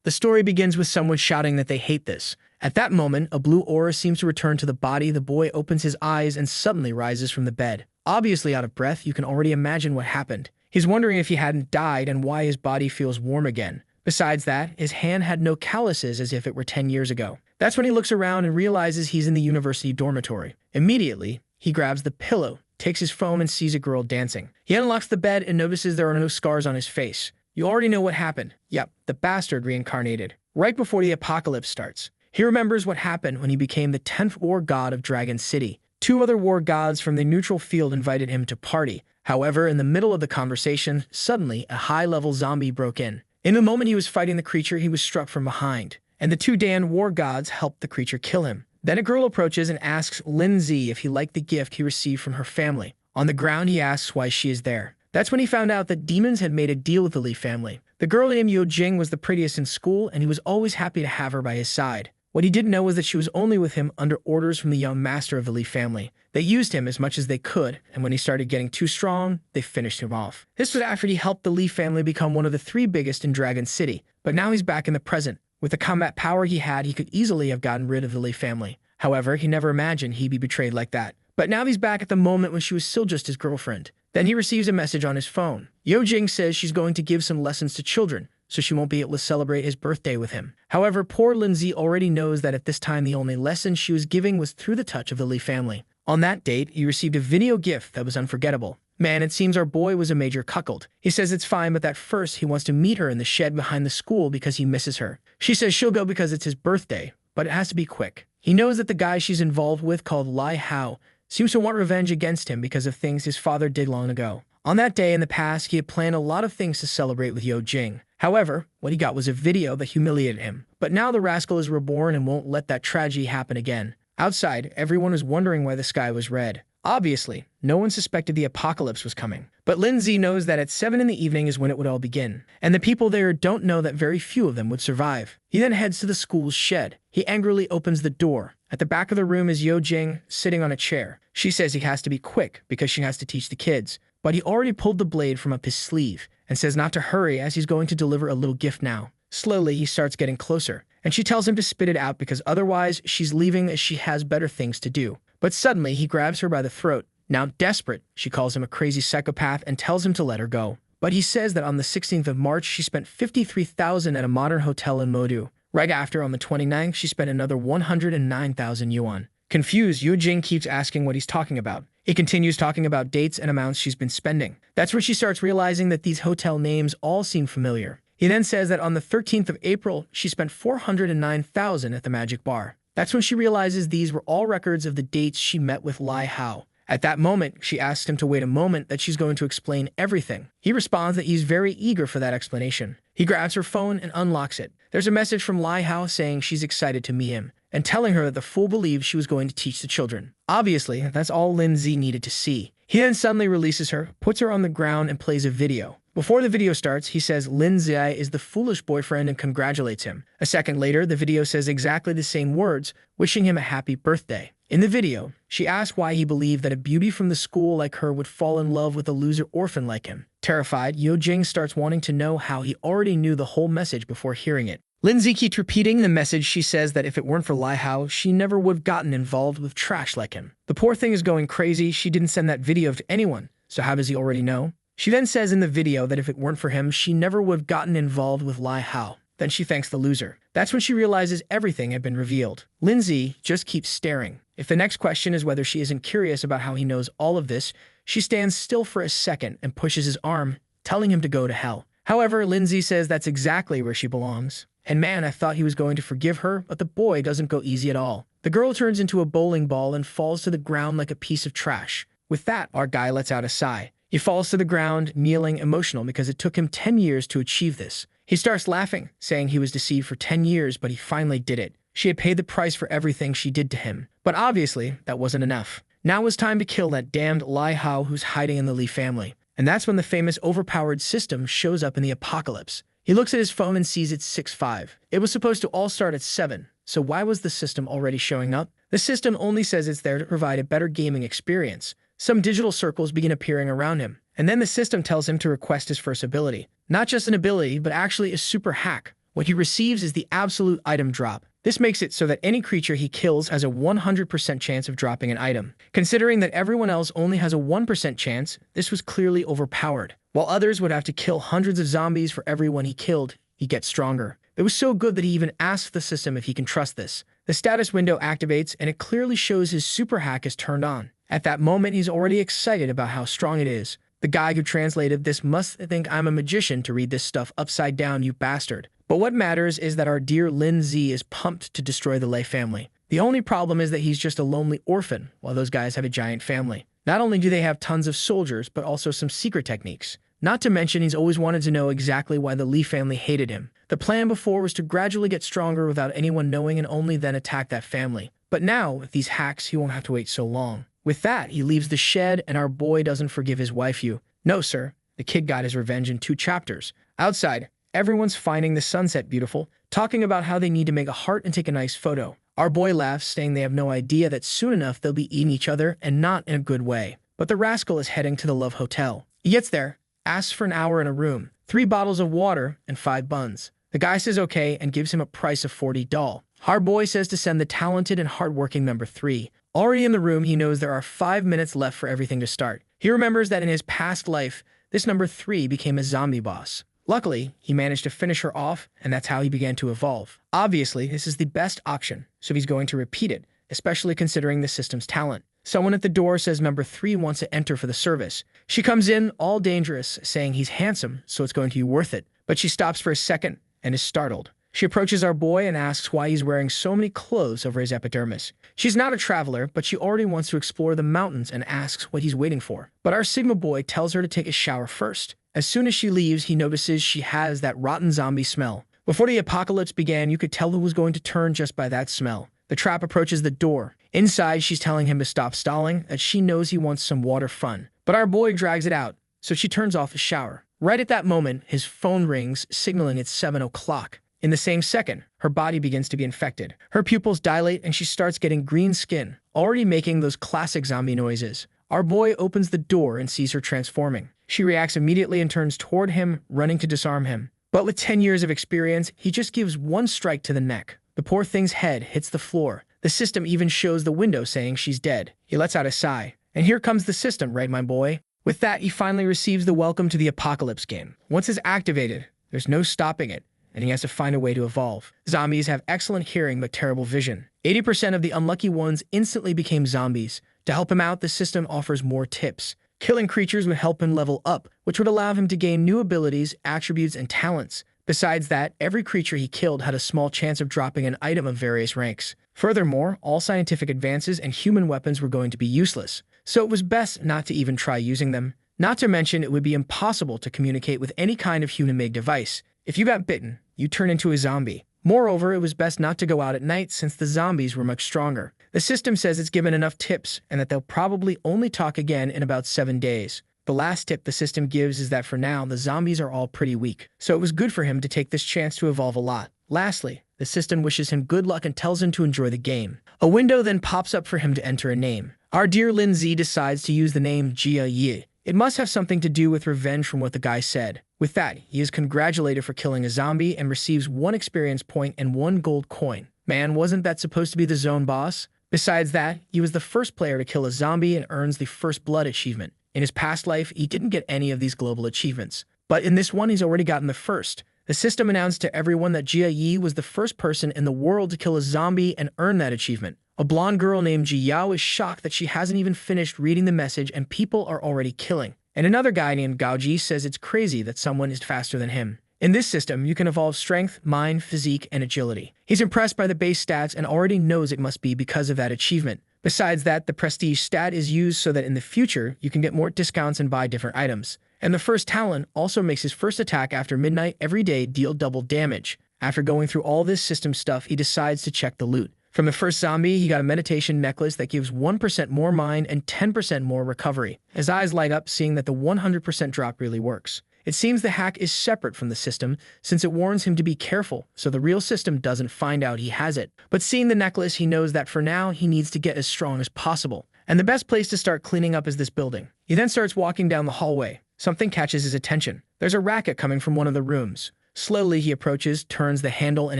The story begins with someone shouting that they hate this. At that moment, a blue aura seems to return to the body. The boy opens his eyes and suddenly rises from the bed. Obviously out of breath, you can already imagine what happened. He's wondering if he hadn't died and why his body feels warm again. Besides that, his hand had no calluses as if it were 10 years ago. That's when he looks around and realizes he's in the university dormitory. Immediately, he grabs the pillow, takes his phone and sees a girl dancing. He unlocks the bed and notices there are no scars on his face. You already know what happened. Yep, the bastard reincarnated. Right before the apocalypse starts. He remembers what happened when he became the 10th war god of Dragon City. 2 other war gods from the neutral field invited him to party. However, in the middle of the conversation, suddenly a high-level zombie broke in. In the moment he was fighting the creature, he was struck from behind, and the 2 Dan war gods helped the creature kill him. Then a girl approaches and asks Lindsay if he liked the gift he received from her family. On the ground, he asks why she is there. That's when he found out that demons had made a deal with the Li family. The girl named Yo Jing was the prettiest in school, and he was always happy to have her by his side. What he didn't know was that she was only with him under orders from the young master of the Li family. They used him as much as they could, and when he started getting too strong, they finished him off. This was after he helped the Li family become one of the 3 biggest in Dragon City. But now he's back in the present. With the combat power he had, he could easily have gotten rid of the Li family. However, he never imagined he'd be betrayed like that. But now he's back at the moment when she was still just his girlfriend. Then he receives a message on his phone. Yo Jing says she's going to give some lessons to children, so she won't be able to celebrate his birthday with him. However, poor Lindsay already knows that at this time the only lesson she was giving was through the touch of the Li family. On that date, he received a video gift that was unforgettable. Man, it seems our boy was a major cuckold. He says it's fine, but that first he wants to meet her in the shed behind the school because he misses her. She says she'll go because it's his birthday, but it has to be quick. He knows that the guy she's involved with, called Lai Hao, seems to want revenge against him because of things his father did long ago. On that day in the past, he had planned a lot of things to celebrate with Yo Jing. However, what he got was a video that humiliated him. But now the rascal is reborn and won't let that tragedy happen again. Outside, everyone was wondering why the sky was red. Obviously, no one suspected the apocalypse was coming. But Lindsay knows that at 7 in the evening is when it would all begin. And the people there don't know that very few of them would survive. He then heads to the school's shed. He angrily opens the door. At the back of the room is Yo Jing, sitting on a chair. She says he has to be quick because she has to teach the kids. But he already pulled the blade from up his sleeve and says not to hurry as he's going to deliver a little gift now. Slowly, he starts getting closer, and she tells him to spit it out because otherwise she's leaving as she has better things to do. But suddenly, he grabs her by the throat. Now desperate, she calls him a crazy psychopath and tells him to let her go. But he says that on the 16th of March, she spent 53,000 at a modern hotel in Modu. Right after, on the 29th, she spent another 109,000 yuan. Confused, Yo Jing keeps asking what he's talking about. He continues talking about dates and amounts she's been spending. That's when she starts realizing that these hotel names all seem familiar. He then says that on the 13th of April, she spent 409,000 at the Magic Bar. That's when she realizes these were all records of the dates she met with Lai Hao. At that moment, she asks him to wait a moment that she's going to explain everything. He responds that he's very eager for that explanation. He grabs her phone and unlocks it. There's a message from Lai Hao saying she's excited to meet him and telling her that the fool believed she was going to teach the children. Obviously, that's all Lindsay needed to see. He then suddenly releases her, puts her on the ground, and plays a video. Before the video starts, he says Lindsay is the foolish boyfriend and congratulates him. A second later, the video says exactly the same words, wishing him a happy birthday. In the video, she asks why he believed that a beauty from the school like her would fall in love with a loser orphan like him. Terrified, Yo Jing starts wanting to know how he already knew the whole message before hearing it. Lindsay keeps repeating the message. She says that if it weren't for Lai Hao, she never would have gotten involved with trash like him. The poor thing is going crazy. She didn't send that video to anyone, so how does he already know? She then says in the video that if it weren't for him, she never would have gotten involved with Lai Hao. Then she thanks the loser. That's when she realizes everything had been revealed. Lindsay just keeps staring. If the next question is whether she isn't curious about how he knows all of this, she stands still for a second and pushes his arm, telling him to go to hell. However, Lindsay says that's exactly where she belongs. And man, I thought he was going to forgive her, but the boy doesn't go easy at all. The girl turns into a bowling ball and falls to the ground like a piece of trash. With that, our guy lets out a sigh. He falls to the ground, kneeling, emotional because it took him 10 years to achieve this. He starts laughing, saying he was deceived for 10 years, but he finally did it. She had paid the price for everything she did to him. But obviously, that wasn't enough. Now it was time to kill that damned Lai Hao who's hiding in the Li family. And that's when the famous overpowered system shows up in the apocalypse. He looks at his phone and sees it's 6:05. It was supposed to all start at 7, so why was the system already showing up? The system only says it's there to provide a better gaming experience. Some digital circles begin appearing around him, and then the system tells him to request his first ability. Not just an ability, but actually a super hack, What he receives is the absolute item drop. This makes it so that any creature he kills has a 100% chance of dropping an item. Considering that everyone else only has a 1% chance, this was clearly overpowered. While others would have to kill hundreds of zombies for everyone he killed, he gets stronger. It was so good that he even asked the system if he can trust this. The status window activates and it clearly shows his super hack is turned on. At that moment, he's already excited about how strong it is. The guy who translated this must think I'm a magician to read this stuff upside down, you bastard. But what matters is that our dear Lin Z is pumped to destroy the Lei family. The only problem is that he's just a lonely orphan, while those guys have a giant family. Not only do they have tons of soldiers, but also some secret techniques. Not to mention, he's always wanted to know exactly why the Li family hated him. The plan before was to gradually get stronger without anyone knowing and only then attack that family. But now, with these hacks, he won't have to wait so long. With that, he leaves the shed and our boy doesn't forgive his waifu. No, sir. The kid got his revenge in 2 chapters. Outside, everyone's finding the sunset beautiful, talking about how they need to make a heart and take a nice photo. Our boy laughs, saying they have no idea that soon enough they'll be eating each other and not in a good way. But the rascal is heading to the Love Hotel. He gets there, asks for an hour in a room, 3 bottles of water, and 5 buns. The guy says okay and gives him a price of $40. Our boy says to send the talented and hardworking number 3. Already in the room, he knows there are 5 minutes left for everything to start. He remembers that in his past life, this number 3 became a zombie boss. Luckily, he managed to finish her off, and that's how he began to evolve. Obviously, this is the best option, so he's going to repeat it, especially considering the system's talent. Someone at the door says number 3 wants to enter for the service. She comes in, all dangerous, saying he's handsome, so it's going to be worth it. But she stops for a second and is startled. She approaches our boy and asks why he's wearing so many clothes over his epidermis. She's not a traveler, but she already wants to explore the mountains and asks what he's waiting for. But our Sigma boy tells her to take a shower first. As soon as she leaves, he notices she has that rotten zombie smell. Before the apocalypse began, you could tell who was going to turn just by that smell. The trap approaches the door. Inside, she's telling him to stop stalling, that she knows he wants some water fun. But our boy drags it out, so she turns off the shower. Right at that moment, his phone rings, signaling it's 7 o'clock. In the same second, her body begins to be infected. Her pupils dilate and she starts getting green skin, already making those classic zombie noises. Our boy opens the door and sees her transforming. She reacts immediately and turns toward him, running to disarm him. But with 10 years of experience, he just gives 1 strike to the neck. The poor thing's head hits the floor. The system even shows the window saying she's dead. He lets out a sigh. And here comes the system, right, my boy? With that, he finally receives the welcome to the apocalypse game. Once it's activated, there's no stopping it, and he has to find a way to evolve. Zombies have excellent hearing but terrible vision. 80% of the unlucky ones instantly became zombies. To help him out, the system offers more tips. Killing creatures would help him level up, which would allow him to gain new abilities, attributes, and talents. Besides that, every creature he killed had a small chance of dropping an item of various ranks. Furthermore, all scientific advances and human weapons were going to be useless, so it was best not to even try using them. Not to mention, it would be impossible to communicate with any kind of human-made device. If you got bitten, you turn into a zombie. Moreover, it was best not to go out at night since the zombies were much stronger. The system says it's given enough tips and that they'll probably only talk again in about 7 days. The last tip the system gives is that for now, the zombies are all pretty weak, so it was good for him to take this chance to evolve a lot. Lastly, the system wishes him good luck and tells him to enjoy the game. A window then pops up for him to enter a name. Our dear Lin Z decides to use the name Jia Yi. It must have something to do with revenge from what the guy said. With that, he is congratulated for killing a zombie and receives 1 experience point and 1 gold coin. Man, wasn't that supposed to be the zone boss? Besides that, he was the first player to kill a zombie and earns the First Blood achievement. In his past life, he didn't get any of these global achievements. But in this one, he's already gotten the first. The system announced to everyone that Jia Yi was the first person in the world to kill a zombie and earn that achievement. A blonde girl named Ji Yao is shocked that she hasn't even finished reading the message and people are already killing. And another guy named Gao Ji says it's crazy that someone is faster than him. In this system, you can evolve strength, mind, physique, and agility. He's impressed by the base stats and already knows it must be because of that achievement. Besides that, the prestige stat is used so that in the future, you can get more discounts and buy different items. And the first talent also makes his first attack after midnight every day deal double damage. After going through all this system stuff, he decides to check the loot. From the first zombie, he got a meditation necklace that gives 1% more mind and 10% more recovery. His eyes light up, seeing that the 100% drop really works. It seems the hack is separate from the system, since it warns him to be careful, so the real system doesn't find out he has it. But seeing the necklace, he knows that for now, he needs to get as strong as possible. And the best place to start cleaning up is this building. He then starts walking down the hallway. Something catches his attention. There's a racket coming from one of the rooms. Slowly, he approaches, turns the handle, and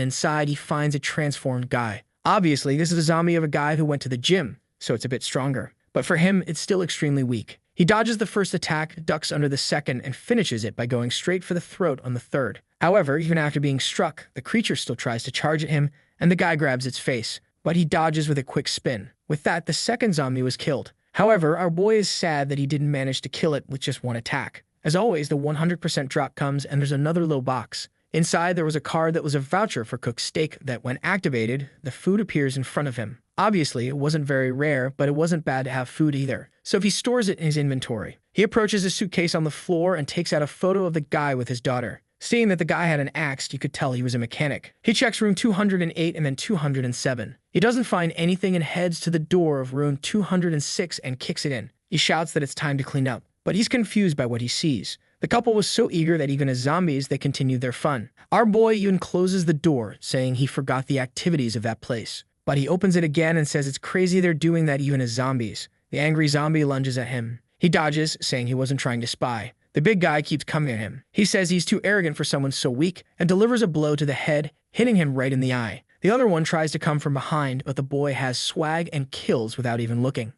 inside he finds a transformed guy. Obviously, this is a zombie of a guy who went to the gym, so it's a bit stronger. But for him, it's still extremely weak. He dodges the first attack, ducks under the second, and finishes it by going straight for the throat on the third. However, even after being struck, the creature still tries to charge at him, and the guy grabs its face, but he dodges with a quick spin. With that, the second zombie was killed. However, our boy is sad that he didn't manage to kill it with just one attack. As always, the 100% drop comes, and there's another little box. Inside, there was a card that was a voucher for cooked steak that, when activated, the food appears in front of him. Obviously, it wasn't very rare, but it wasn't bad to have food either, so he stores it in his inventory. He approaches a suitcase on the floor and takes out a photo of the guy with his daughter. Seeing that the guy had an axe, you could tell he was a mechanic. He checks room 208 and then 207. He doesn't find anything and heads to the door of room 206 and kicks it in. He shouts that it's time to clean up, but he's confused by what he sees. The couple was so eager that even as zombies, they continued their fun. Our boy even closes the door, saying he forgot the activities of that place. But he opens it again and says it's crazy they're doing that even as zombies. The angry zombie lunges at him. He dodges, saying he wasn't trying to spy. The big guy keeps coming at him. He says he's too arrogant for someone so weak and delivers a blow to the head, hitting him right in the eye. The other one tries to come from behind, but the boy has swag and kills without even looking.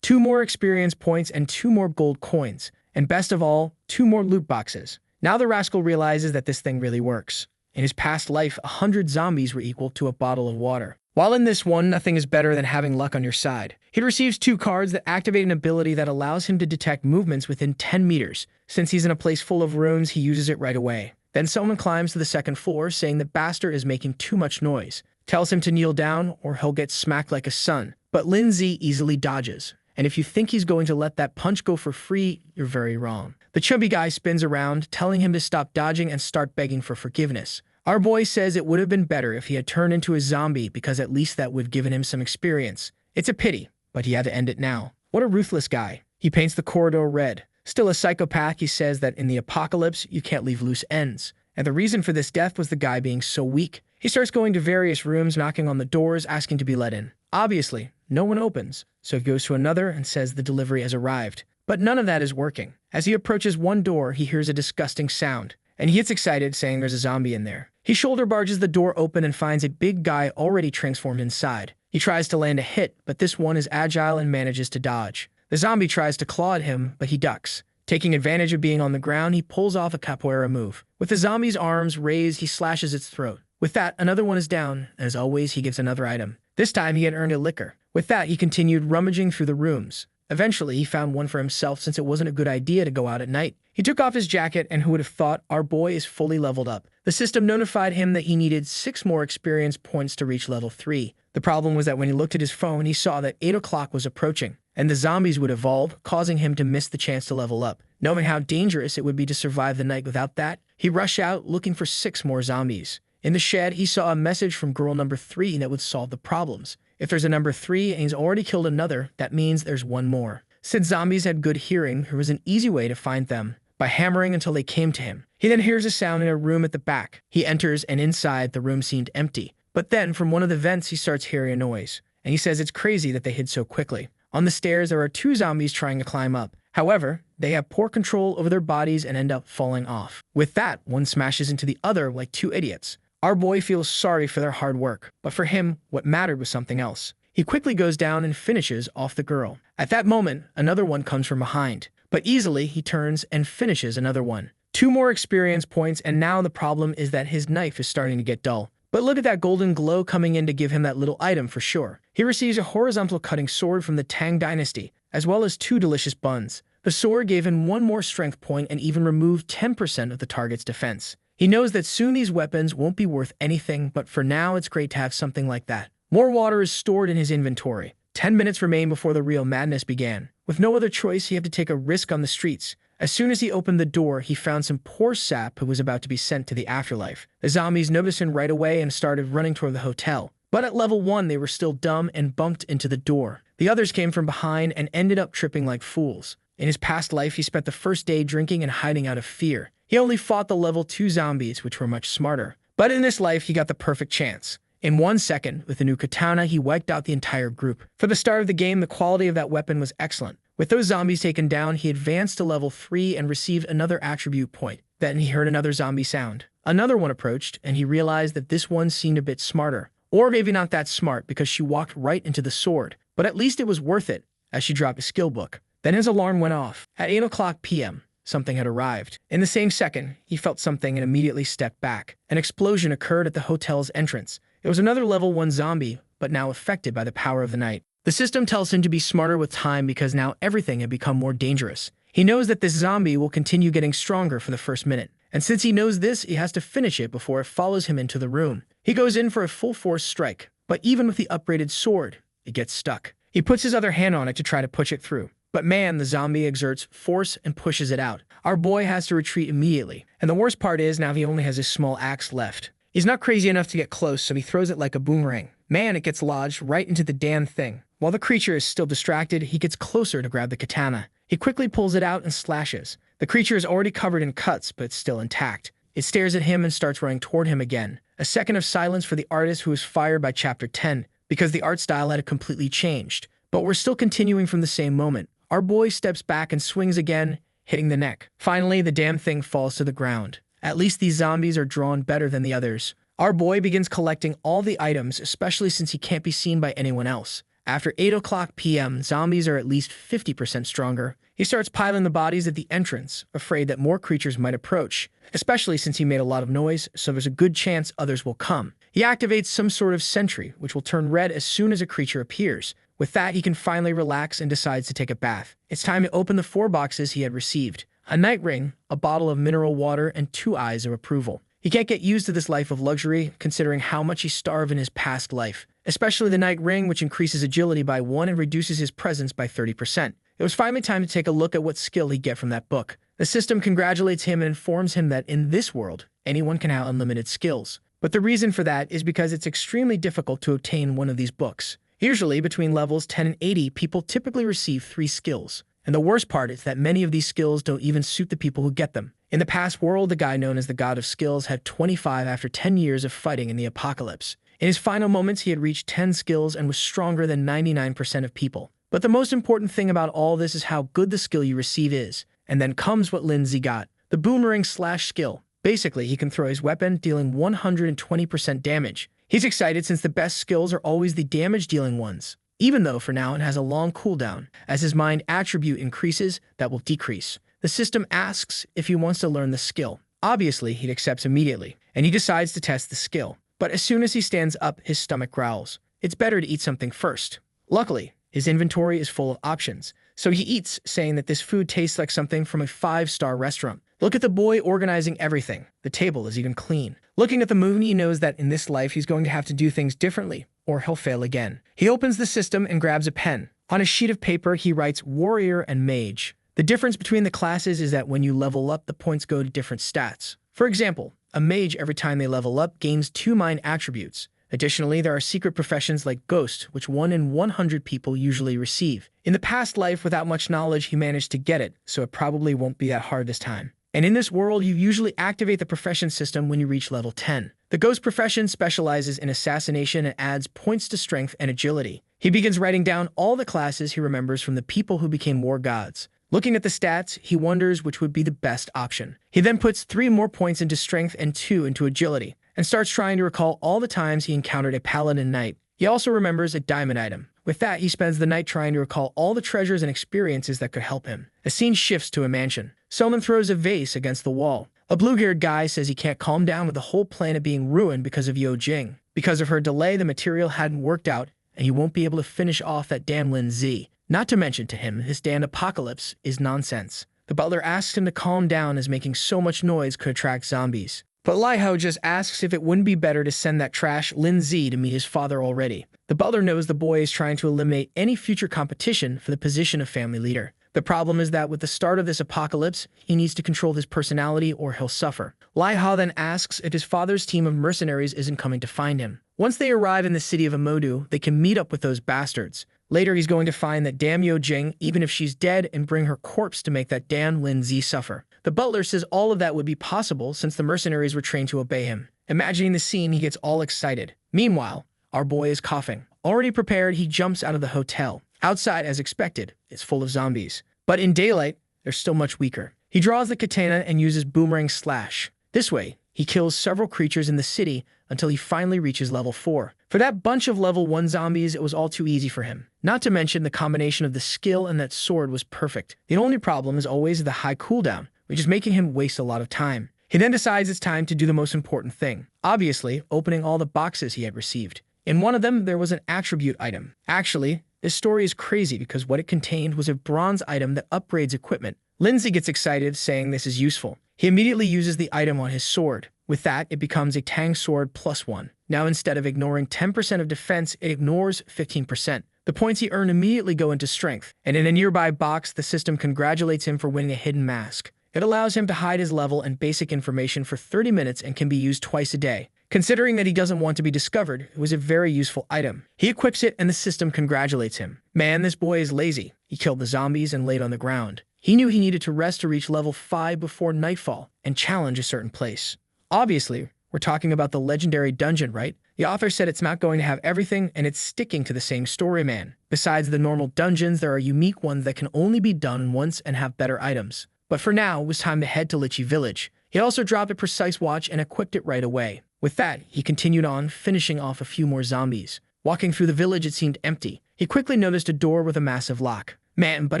2 more experience points and 2 more gold coins. And best of all, 2 more loot boxes. Now the rascal realizes that this thing really works. In his past life, 100 zombies were equal to a bottle of water. While in this one, nothing is better than having luck on your side. He receives 2 cards that activate an ability that allows him to detect movements within 10 meters. Since he's in a place full of rooms, he uses it right away. Then someone climbs to the 2nd floor, saying that Baxter is making too much noise. Tells him to kneel down or he'll get smacked like a son. But Lindsay easily dodges. And if you think he's going to let that punch go for free, you're very wrong. The chubby guy spins around, telling him to stop dodging and start begging for forgiveness. Our boy says it would have been better if he had turned into a zombie because at least that would have given him some experience. It's a pity, but he had to end it now. What a ruthless guy. He paints the corridor red. Still a psychopath, he says that in the apocalypse, you can't leave loose ends. And the reason for this death was the guy being so weak. He starts going to various rooms, knocking on the doors, asking to be let in. Obviously, no one opens, so he goes to another and says the delivery has arrived. But none of that is working. As he approaches one door, he hears a disgusting sound, and he gets excited, saying there's a zombie in there. He shoulder barges the door open and finds a big guy already transformed inside. He tries to land a hit, but this one is agile and manages to dodge. The zombie tries to claw at him, but he ducks. Taking advantage of being on the ground, he pulls off a capoeira move. With the zombie's arms raised, he slashes its throat. With that, another one is down. As always, he gives another item. This time, he had earned a liquor. With that, he continued rummaging through the rooms. Eventually, he found one for himself since it wasn't a good idea to go out at night. He took off his jacket, and who would have thought, our boy is fully leveled up. The system notified him that he needed 6 more experience points to reach level 3. The problem was that when he looked at his phone, he saw that 8 o'clock was approaching, and the zombies would evolve, causing him to miss the chance to level up. Knowing how dangerous it would be to survive the night without that, he rushed out looking for 6 more zombies. In the shed, he saw a message from girl number 3 that would solve the problems. If there's a number 3 and he's already killed another, that means there's one more. Since zombies had good hearing, there was an easy way to find them, by hammering until they came to him. He then hears a sound in a room at the back. He enters, and inside, the room seemed empty. But then, from one of the vents, he starts hearing a noise, and he says it's crazy that they hid so quickly. On the stairs, there are 2 zombies trying to climb up. However, they have poor control over their bodies and end up falling off. With that, one smashes into the other like 2 idiots. Our boy feels sorry for their hard work, but for him, what mattered was something else. He quickly goes down and finishes off the girl. At that moment, another one comes from behind, but easily he turns and finishes another one. 2 more experience points, and now the problem is that his knife is starting to get dull. But look at that golden glow coming in to give him that little item for sure. He receives a horizontal cutting sword from the Tang Dynasty, as well as 2 delicious buns. The sword gave him 1 more strength point and even removed 10% of the target's defense. He knows that soon these weapons won't be worth anything, but for now it's great to have something like that. More water is stored in his inventory. 10 minutes remain before the real madness began. With no other choice, he had to take a risk on the streets. As soon as he opened the door, he found some poor sap who was about to be sent to the afterlife. The zombies noticed him right away and started running toward the hotel. But at level 1, they were still dumb and bumped into the door. The others came from behind and ended up tripping like fools. In his past life, he spent the first day drinking and hiding out of fear. He only fought the level 2 zombies, which were much smarter. But in this life, he got the perfect chance. In 1 second, with the new katana, he wiped out the entire group. For the start of the game, the quality of that weapon was excellent. With those zombies taken down, he advanced to level 3 and received another attribute point. Then he heard another zombie sound. Another one approached, and he realized that this one seemed a bit smarter. Or maybe not that smart because she walked right into the sword. But at least it was worth it, as she dropped a skill book. Then his alarm went off. At 8 p.m., something had arrived. In the same second, he felt something and immediately stepped back. An explosion occurred at the hotel's entrance. It was another level 1 zombie, but now affected by the power of the night. The system tells him to be smarter with time because now everything had become more dangerous. He knows that this zombie will continue getting stronger for the first minute. And since he knows this, he has to finish it before it follows him into the room. He goes in for a full-force strike, but even with the upgraded sword, it gets stuck. He puts his other hand on it to try to push it through. But man, the zombie exerts force and pushes it out. Our boy has to retreat immediately. And the worst part is now he only has his small axe left. He's not crazy enough to get close, so he throws it like a boomerang. Man, it gets lodged right into the damn thing. While the creature is still distracted, he gets closer to grab the katana. He quickly pulls it out and slashes. The creature is already covered in cuts, but it's still intact. It stares at him and starts running toward him again. A second of silence for the artist who was fired by Chapter 10, because the art style had completely changed. But we're still continuing from the same moment. Our boy steps back and swings again, hitting the neck. Finally, the damn thing falls to the ground. At least these zombies are drawn better than the others. Our boy begins collecting all the items, especially since he can't be seen by anyone else. After 8 p.m., zombies are at least 50% stronger. He starts piling the bodies at the entrance, afraid that more creatures might approach, especially since he made a lot of noise, so there's a good chance others will come. He activates some sort of sentry, which will turn red as soon as a creature appears. With that, he can finally relax and decides to take a bath. It's time to open the 4 boxes he had received. A night ring, a bottle of mineral water, and 2 eyes of approval. He can't get used to this life of luxury, considering how much he starved in his past life. Especially the night ring, which increases agility by 1 and reduces his presence by 30%. It was finally time to take a look at what skill he'd get from that book. The system congratulates him and informs him that in this world, anyone can have unlimited skills. But the reason for that is because it's extremely difficult to obtain one of these books. Usually, between levels 10 and 80, people typically receive 3 skills. And the worst part is that many of these skills don't even suit the people who get them. In the past world, the guy known as the God of Skills had 25 after 10 years of fighting in the apocalypse. In his final moments, he had reached 10 skills and was stronger than 99% of people. But the most important thing about all this is how good the skill you receive is. And then comes what Lin Z got, the boomerang slash skill. Basically, he can throw his weapon, dealing 120% damage. He's excited since the best skills are always the damage-dealing ones, even though for now it has a long cooldown. As his mind attribute increases, that will decrease. The system asks if he wants to learn the skill. Obviously, he accepts immediately, and he decides to test the skill. But as soon as he stands up, his stomach growls. It's better to eat something first. Luckily, his inventory is full of options, so he eats, saying that this food tastes like something from a 5-star restaurant. Look at the boy organizing everything. The table is even clean. Looking at the moon, he knows that in this life he's going to have to do things differently, or he'll fail again. He opens the system and grabs a pen. On a sheet of paper, he writes Warrior and Mage. The difference between the classes is that when you level up, the points go to different stats. For example, a mage every time they level up gains 2 mind attributes. Additionally, there are secret professions like Ghost, which 1 in 100 people usually receive. In the past life, without much knowledge, he managed to get it, so it probably won't be that hard this time. And in this world, you usually activate the profession system when you reach level 10. The Ghost profession specializes in assassination and adds points to strength and agility. He begins writing down all the classes he remembers from the people who became war gods. Looking at the stats, he wonders which would be the best option. He then puts 3 more points into strength and 2 into agility, and starts trying to recall all the times he encountered a paladin knight. He also remembers a diamond item. With that, he spends the night trying to recall all the treasures and experiences that could help him. The scene shifts to a mansion. Someone throws a vase against the wall. A blue-haired guy says he can't calm down with the whole planet being ruined because of Yo Jing. Because of her delay, the material hadn't worked out, and he won't be able to finish off that damn Lin Z. Not to mention to him, his damn apocalypse is nonsense. The butler asks him to calm down as making so much noise could attract zombies. But Lai Ho just asks if it wouldn't be better to send that trash Lin Z to meet his father already. The butler knows the boy is trying to eliminate any future competition for the position of family leader. The problem is that with the start of this apocalypse, he needs to control his personality or he'll suffer. Lai Ha then asks if his father's team of mercenaries isn't coming to find him. Once they arrive in the city of Amodu, they can meet up with those bastards. Later, he's going to find that damn Yo Jing, even if she's dead, and bring her corpse to make that damn Lin Z suffer. The butler says all of that would be possible since the mercenaries were trained to obey him. Imagining the scene, he gets all excited. Meanwhile, our boy is coughing. Already prepared, he jumps out of the hotel. Outside, as expected, it's full of zombies. But in daylight, they're still much weaker. He draws the katana and uses boomerang slash. This way, He kills several creatures in the city until he finally reaches level 4. For that bunch of level 1 zombies, it was all too easy for him. Not to mention the combination of the skill and that sword was perfect. The only problem is always the high cooldown, which is making him waste a lot of time. He then decides it's time to do the most important thing. Obviously, opening all the boxes he had received. In one of them, there was an attribute item. Actually, this story is crazy because what it contained was a bronze item that upgrades equipment. Lindsay gets excited, saying this is useful. He immediately uses the item on his sword. With that, it becomes a Tang Sword +1. Now instead of ignoring 10% of defense, it ignores 15%. The points he earned immediately go into strength, and in a nearby box, the system congratulates him for winning a hidden mask. It allows him to hide his level and basic information for 30 minutes and can be used twice a day. Considering that he doesn't want to be discovered, it was a very useful item. He equips it and the system congratulates him. Man, this boy is lazy. He killed the zombies and laid on the ground. He knew he needed to rest to reach level 5 before nightfall and challenge a certain place. Obviously, we're talking about the legendary dungeon, right? The author said it's not going to have everything and it's sticking to the same story, man. Besides the normal dungeons, there are unique ones that can only be done once and have better items. But for now, it was time to head to Litchi Village. He also dropped a precise watch and equipped it right away. With that, he continued on, finishing off a few more zombies. Walking through the village, it seemed empty. He quickly noticed a door with a massive lock. Man, but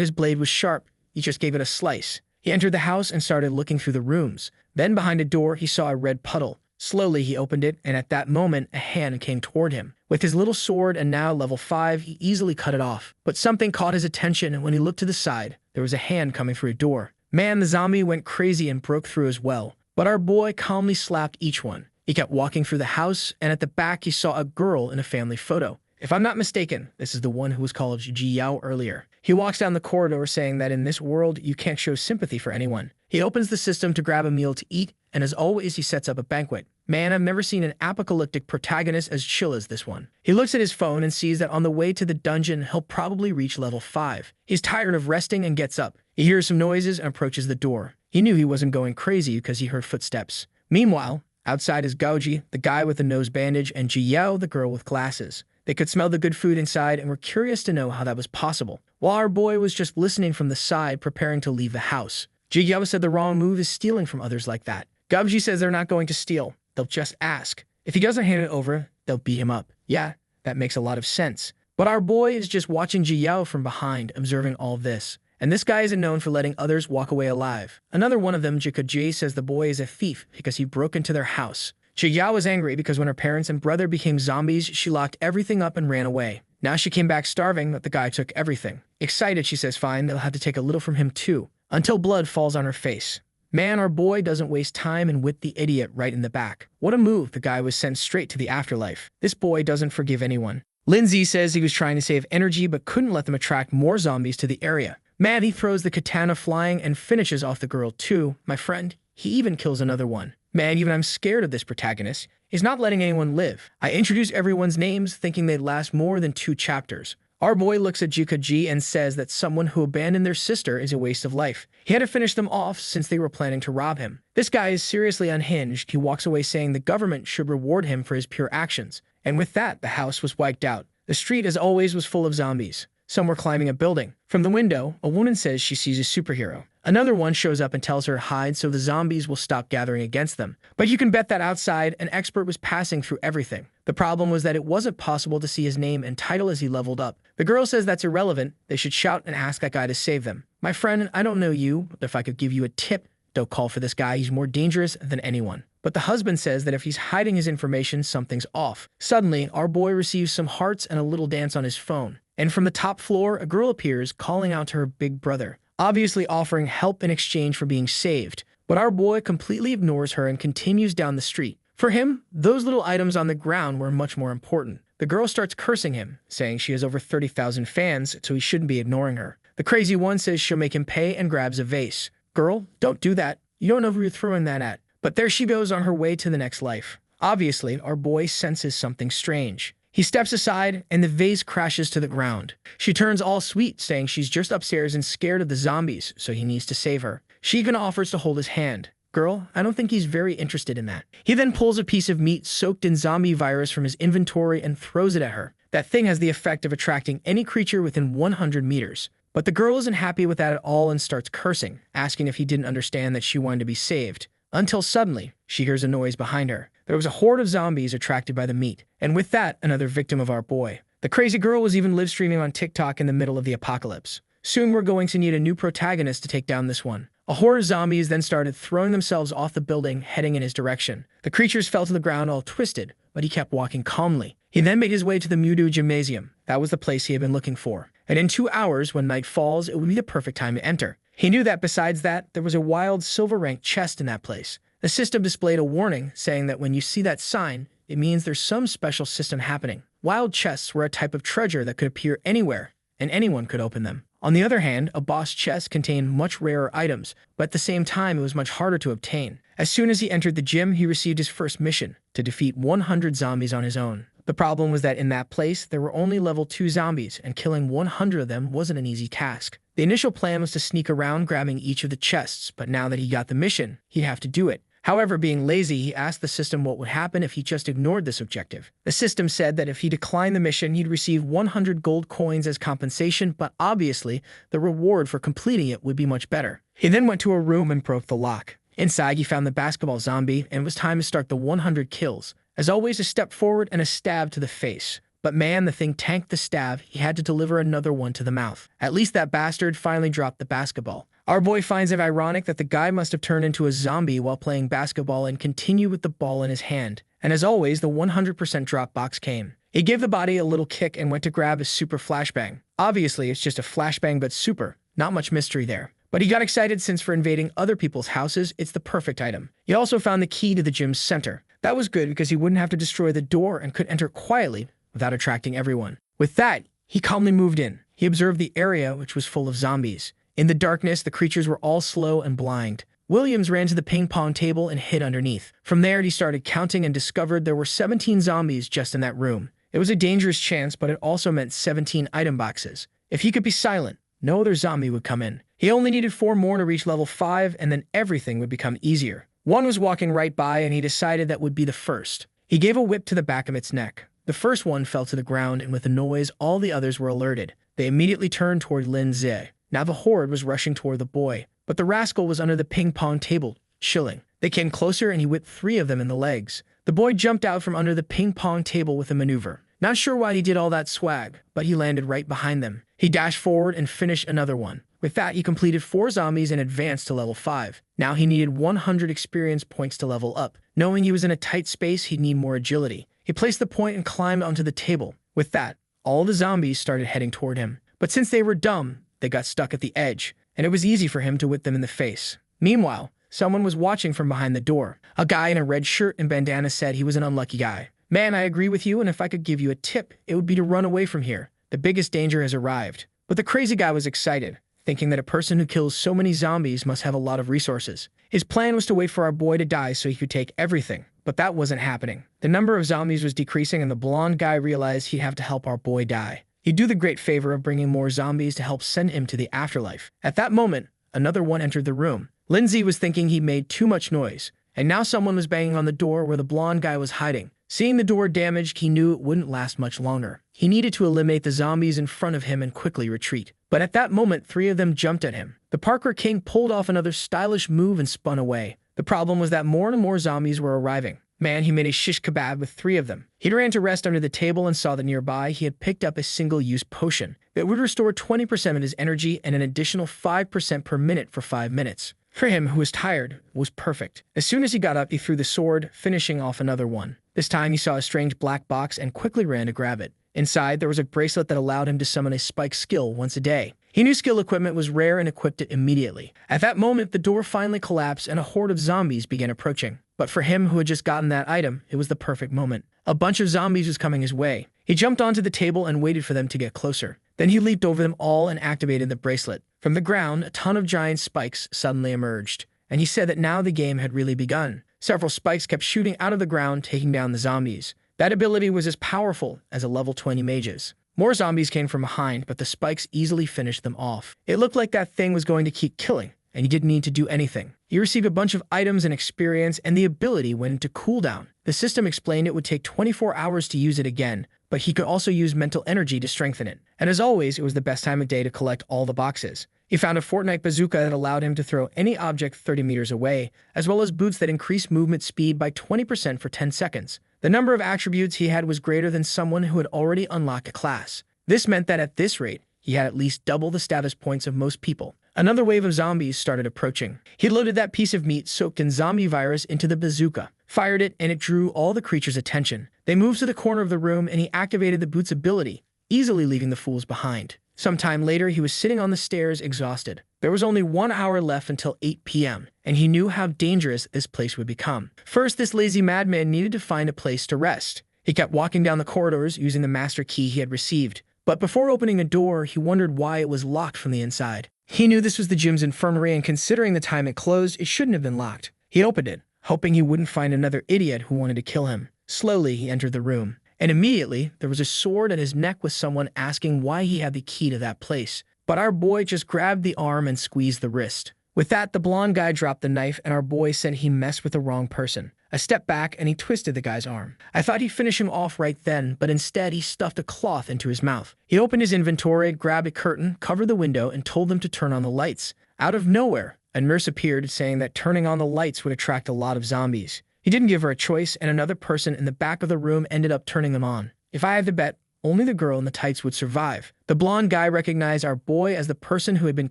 his blade was sharp. He just gave it a slice. He entered the house and started looking through the rooms. Then behind a door, he saw a red puddle. Slowly, he opened it, and at that moment, a hand came toward him. With his little sword and now level 5, he easily cut it off. But something caught his attention, and when he looked to the side, there was a hand coming through a door. Man, the zombie went crazy and broke through as well. But our boy calmly slapped each one. He kept walking through the house, and at the back, he saw a girl in a family photo. If I'm not mistaken, this is the one who was called Ji Yao earlier. He walks down the corridor saying that in this world, you can't show sympathy for anyone. He opens the system to grab a meal to eat, and as always, he sets up a banquet. Man, I've never seen an apocalyptic protagonist as chill as this one. He looks at his phone and sees that on the way to the dungeon, he'll probably reach level 5. He's tired of resting and gets up. He hears some noises and approaches the door. He knew he wasn't going crazy because he heard footsteps. Meanwhile, outside is Gaoji, the guy with the nose bandage, and Ji Yao, the girl with glasses. They could smell the good food inside and were curious to know how that was possible, while our boy was just listening from the side, preparing to leave the house. Ji Yao said the wrong move is stealing from others like that. Gaoji says they're not going to steal. They'll just ask. If he doesn't hand it over, they'll beat him up. Yeah, that makes a lot of sense. But our boy is just watching Ji Yao from behind, observing all this. And this guy isn't known for letting others walk away alive. Another one of them, Jika Ji, says the boy is a thief because he broke into their house. Ji Yao was angry because when her parents and brother became zombies, she locked everything up and ran away. Now she came back starving that the guy took everything. Excited, she says fine, they'll have to take a little from him too, until blood falls on her face. Man, our boy doesn't waste time and whipped the idiot right in the back. What a move, the guy was sent straight to the afterlife. This boy doesn't forgive anyone. Lindsay says he was trying to save energy but couldn't let them attract more zombies to the area. Man, he throws the katana flying and finishes off the girl too. My friend, he even kills another one. Man, even I'm scared of this protagonist. He's not letting anyone live. I introduce everyone's names thinking they'd last more than 2 chapters. Our boy looks at Jika Ji and says that someone who abandoned their sister is a waste of life. He had to finish them off since they were planning to rob him. This guy is seriously unhinged. He walks away saying the government should reward him for his pure actions. And with that, the house was wiped out. The street, as always, was full of zombies. Some were climbing a building. From the window, a woman says she sees a superhero. Another one shows up and tells her to hide so the zombies will stop gathering against them. But you can bet that outside, an expert was passing through everything. The problem was that it wasn't possible to see his name and title as he leveled up. The girl says that's irrelevant. They should shout and ask that guy to save them. My friend, I don't know you, but if I could give you a tip, don't call for this guy. He's more dangerous than anyone. But the husband says that if he's hiding his information, something's off. Suddenly, our boy receives some hearts and a little dance on his phone. And from the top floor, a girl appears, calling out to her big brother, obviously offering help in exchange for being saved. But our boy completely ignores her and continues down the street. For him, those little items on the ground were much more important. The girl starts cursing him, saying she has over 30,000 fans, so he shouldn't be ignoring her. The crazy one says she'll make him pay and grabs a vase. Girl, don't do that. You don't know who you're throwing that at. But there she goes on her way to the next life. Obviously, our boy senses something strange. He steps aside, and the vase crashes to the ground. She turns all sweet, saying she's just upstairs and scared of the zombies, so he needs to save her. She even offers to hold his hand. Girl, I don't think he's very interested in that. He then pulls a piece of meat soaked in zombie virus from his inventory and throws it at her. That thing has the effect of attracting any creature within 100 meters. But the girl isn't happy with that at all and starts cursing, asking if he didn't understand that she wanted to be saved. until suddenly, she hears a noise behind her. There was a horde of zombies attracted by the meat, and with that, another victim of our boy. The crazy girl was even live streaming on TikTok in the middle of the apocalypse. Soon we're going to need a new protagonist to take down this one. A horde of zombies then started throwing themselves off the building, heading in his direction. The creatures fell to the ground all twisted, but he kept walking calmly. He then made his way to the Mewtwo Gymnasium. That was the place he had been looking for. And in 2 hours, when night falls, it would be the perfect time to enter. He knew that besides that, there was a wild silver-ranked chest in that place. The system displayed a warning saying that when you see that sign, it means there's some special system happening. Wild chests were a type of treasure that could appear anywhere, and anyone could open them. On the other hand, a boss chest contained much rarer items, but at the same time it was much harder to obtain. As soon as he entered the gym, he received his first mission, to defeat 100 zombies on his own. The problem was that in that place, there were only level 2 zombies, and killing 100 of them wasn't an easy task. The initial plan was to sneak around grabbing each of the chests, but now that he got the mission, he'd have to do it. However, being lazy, he asked the system what would happen if he just ignored this objective. The system said that if he declined the mission, he'd receive 100 gold coins as compensation, but obviously, the reward for completing it would be much better. He then went to a room and broke the lock. Inside, he found the basketball zombie, and it was time to start the 100 kills. As always, a step forward and a stab to the face. But man, the thing tanked the stab. He had to deliver another one to the mouth. At least that bastard finally dropped the basketball. Our boy finds it ironic that the guy must have turned into a zombie while playing basketball and continued with the ball in his hand. And as always, the 100% drop box came. He gave the body a little kick and went to grab his super flashbang. Obviously, it's just a flashbang but super. Not much mystery there. But he got excited since for invading other people's houses, it's the perfect item. He also found the key to the gym's center. That was good because he wouldn't have to destroy the door and could enter quietly without attracting everyone. With that, he calmly moved in. He observed the area, which was full of zombies. In the darkness, the creatures were all slow and blind. Williams ran to the ping pong table and hid underneath. From there, he started counting and discovered there were 17 zombies just in that room. It was a dangerous chance, but it also meant 17 item boxes. If he could be silent, no other zombie would come in. He only needed 4 more to reach level 5, and then everything would become easier. One was walking right by, and he decided that would be the first. He gave a whip to the back of its neck. The first one fell to the ground, and with a noise, all the others were alerted. They immediately turned toward Lin Zi. Now the horde was rushing toward the boy, but the rascal was under the ping-pong table, chilling. They came closer, and he whipped 3 of them in the legs. The boy jumped out from under the ping-pong table with a maneuver. Not sure why he did all that swag, but he landed right behind them. He dashed forward and finished another one. With that, he completed 4 zombies and advanced to level 5. Now he needed 100 experience points to level up. Knowing he was in a tight space, he'd need more agility. He placed the point and climbed onto the table. With that, all the zombies started heading toward him. But since they were dumb, they got stuck at the edge, and it was easy for him to whip them in the face. Meanwhile, someone was watching from behind the door. A guy in a red shirt and bandana said he was an unlucky guy. Man, I agree with you, and if I could give you a tip, it would be to run away from here. The biggest danger has arrived. But the crazy guy was excited, thinking that a person who kills so many zombies must have a lot of resources. His plan was to wait for our boy to die so he could take everything, but that wasn't happening. The number of zombies was decreasing, and the blonde guy realized he'd have to help our boy die. He'd do the great favor of bringing more zombies to help send him to the afterlife. At that moment, another one entered the room. Lindsay was thinking he made too much noise, and now someone was banging on the door where the blonde guy was hiding. Seeing the door damaged, he knew it wouldn't last much longer. He needed to eliminate the zombies in front of him and quickly retreat. But at that moment, 3 of them jumped at him. The Parkour King pulled off another stylish move and spun away. The problem was that more and more zombies were arriving. Man, he made a shish kebab with 3 of them. He ran to rest under the table and saw that nearby he had picked up a single-use potion that would restore 20% of his energy and an additional 5% per minute for 5 minutes. For him, who was tired, it was perfect. As soon as he got up, he threw the sword, finishing off another one. This time, he saw a strange black box and quickly ran to grab it. Inside, there was a bracelet that allowed him to summon a spike skill once a day. He knew skill equipment was rare and equipped it immediately. At that moment, the door finally collapsed and a horde of zombies began approaching. But for him, who had just gotten that item, it was the perfect moment. A bunch of zombies was coming his way. He jumped onto the table and waited for them to get closer. Then he leaped over them all and activated the bracelet. From the ground, a ton of giant spikes suddenly emerged, and he said that now the game had really begun. Several spikes kept shooting out of the ground, taking down the zombies. That ability was as powerful as a level 20 mage's. More zombies came from behind, but the spikes easily finished them off. It looked like that thing was going to keep killing, and he didn't need to do anything. He received a bunch of items and experience, and the ability went into cooldown. The system explained it would take 24 hours to use it again, but he could also use mental energy to strengthen it. And as always, it was the best time of day to collect all the boxes. He found a Fortnite bazooka that allowed him to throw any object 30 meters away, as well as boots that increased movement speed by 20% for 10 seconds. The number of attributes he had was greater than someone who had already unlocked a class. This meant that at this rate, he had at least double the status points of most people. Another wave of zombies started approaching. He loaded that piece of meat soaked in zombie virus into the bazooka, fired it, and it drew all the creatures' attention. They moved to the corner of the room and he activated the boot's ability, easily leaving the fools behind. Sometime later, he was sitting on the stairs, exhausted. There was only 1 hour left until 8 p.m., and he knew how dangerous this place would become. First, this lazy madman needed to find a place to rest. He kept walking down the corridors using the master key he had received. But before opening a door, he wondered why it was locked from the inside. He knew this was the gym's infirmary, and considering the time it closed, it shouldn't have been locked. He opened it, hoping he wouldn't find another idiot who wanted to kill him. Slowly, he entered the room. And immediately, there was a sword at his neck with someone asking why he had the key to that place. But our boy just grabbed the arm and squeezed the wrist. With that, the blonde guy dropped the knife, and our boy said he messed with the wrong person. I stepped back, and he twisted the guy's arm. I thought he'd finish him off right then, but instead he stuffed a cloth into his mouth. He opened his inventory, grabbed a curtain, covered the window, and told them to turn on the lights. Out of nowhere, a nurse appeared, saying that turning on the lights would attract a lot of zombies. He didn't give her a choice, and another person in the back of the room ended up turning them on. If I had to bet, only the girl in the tights would survive. The blonde guy recognized our boy as the person who had been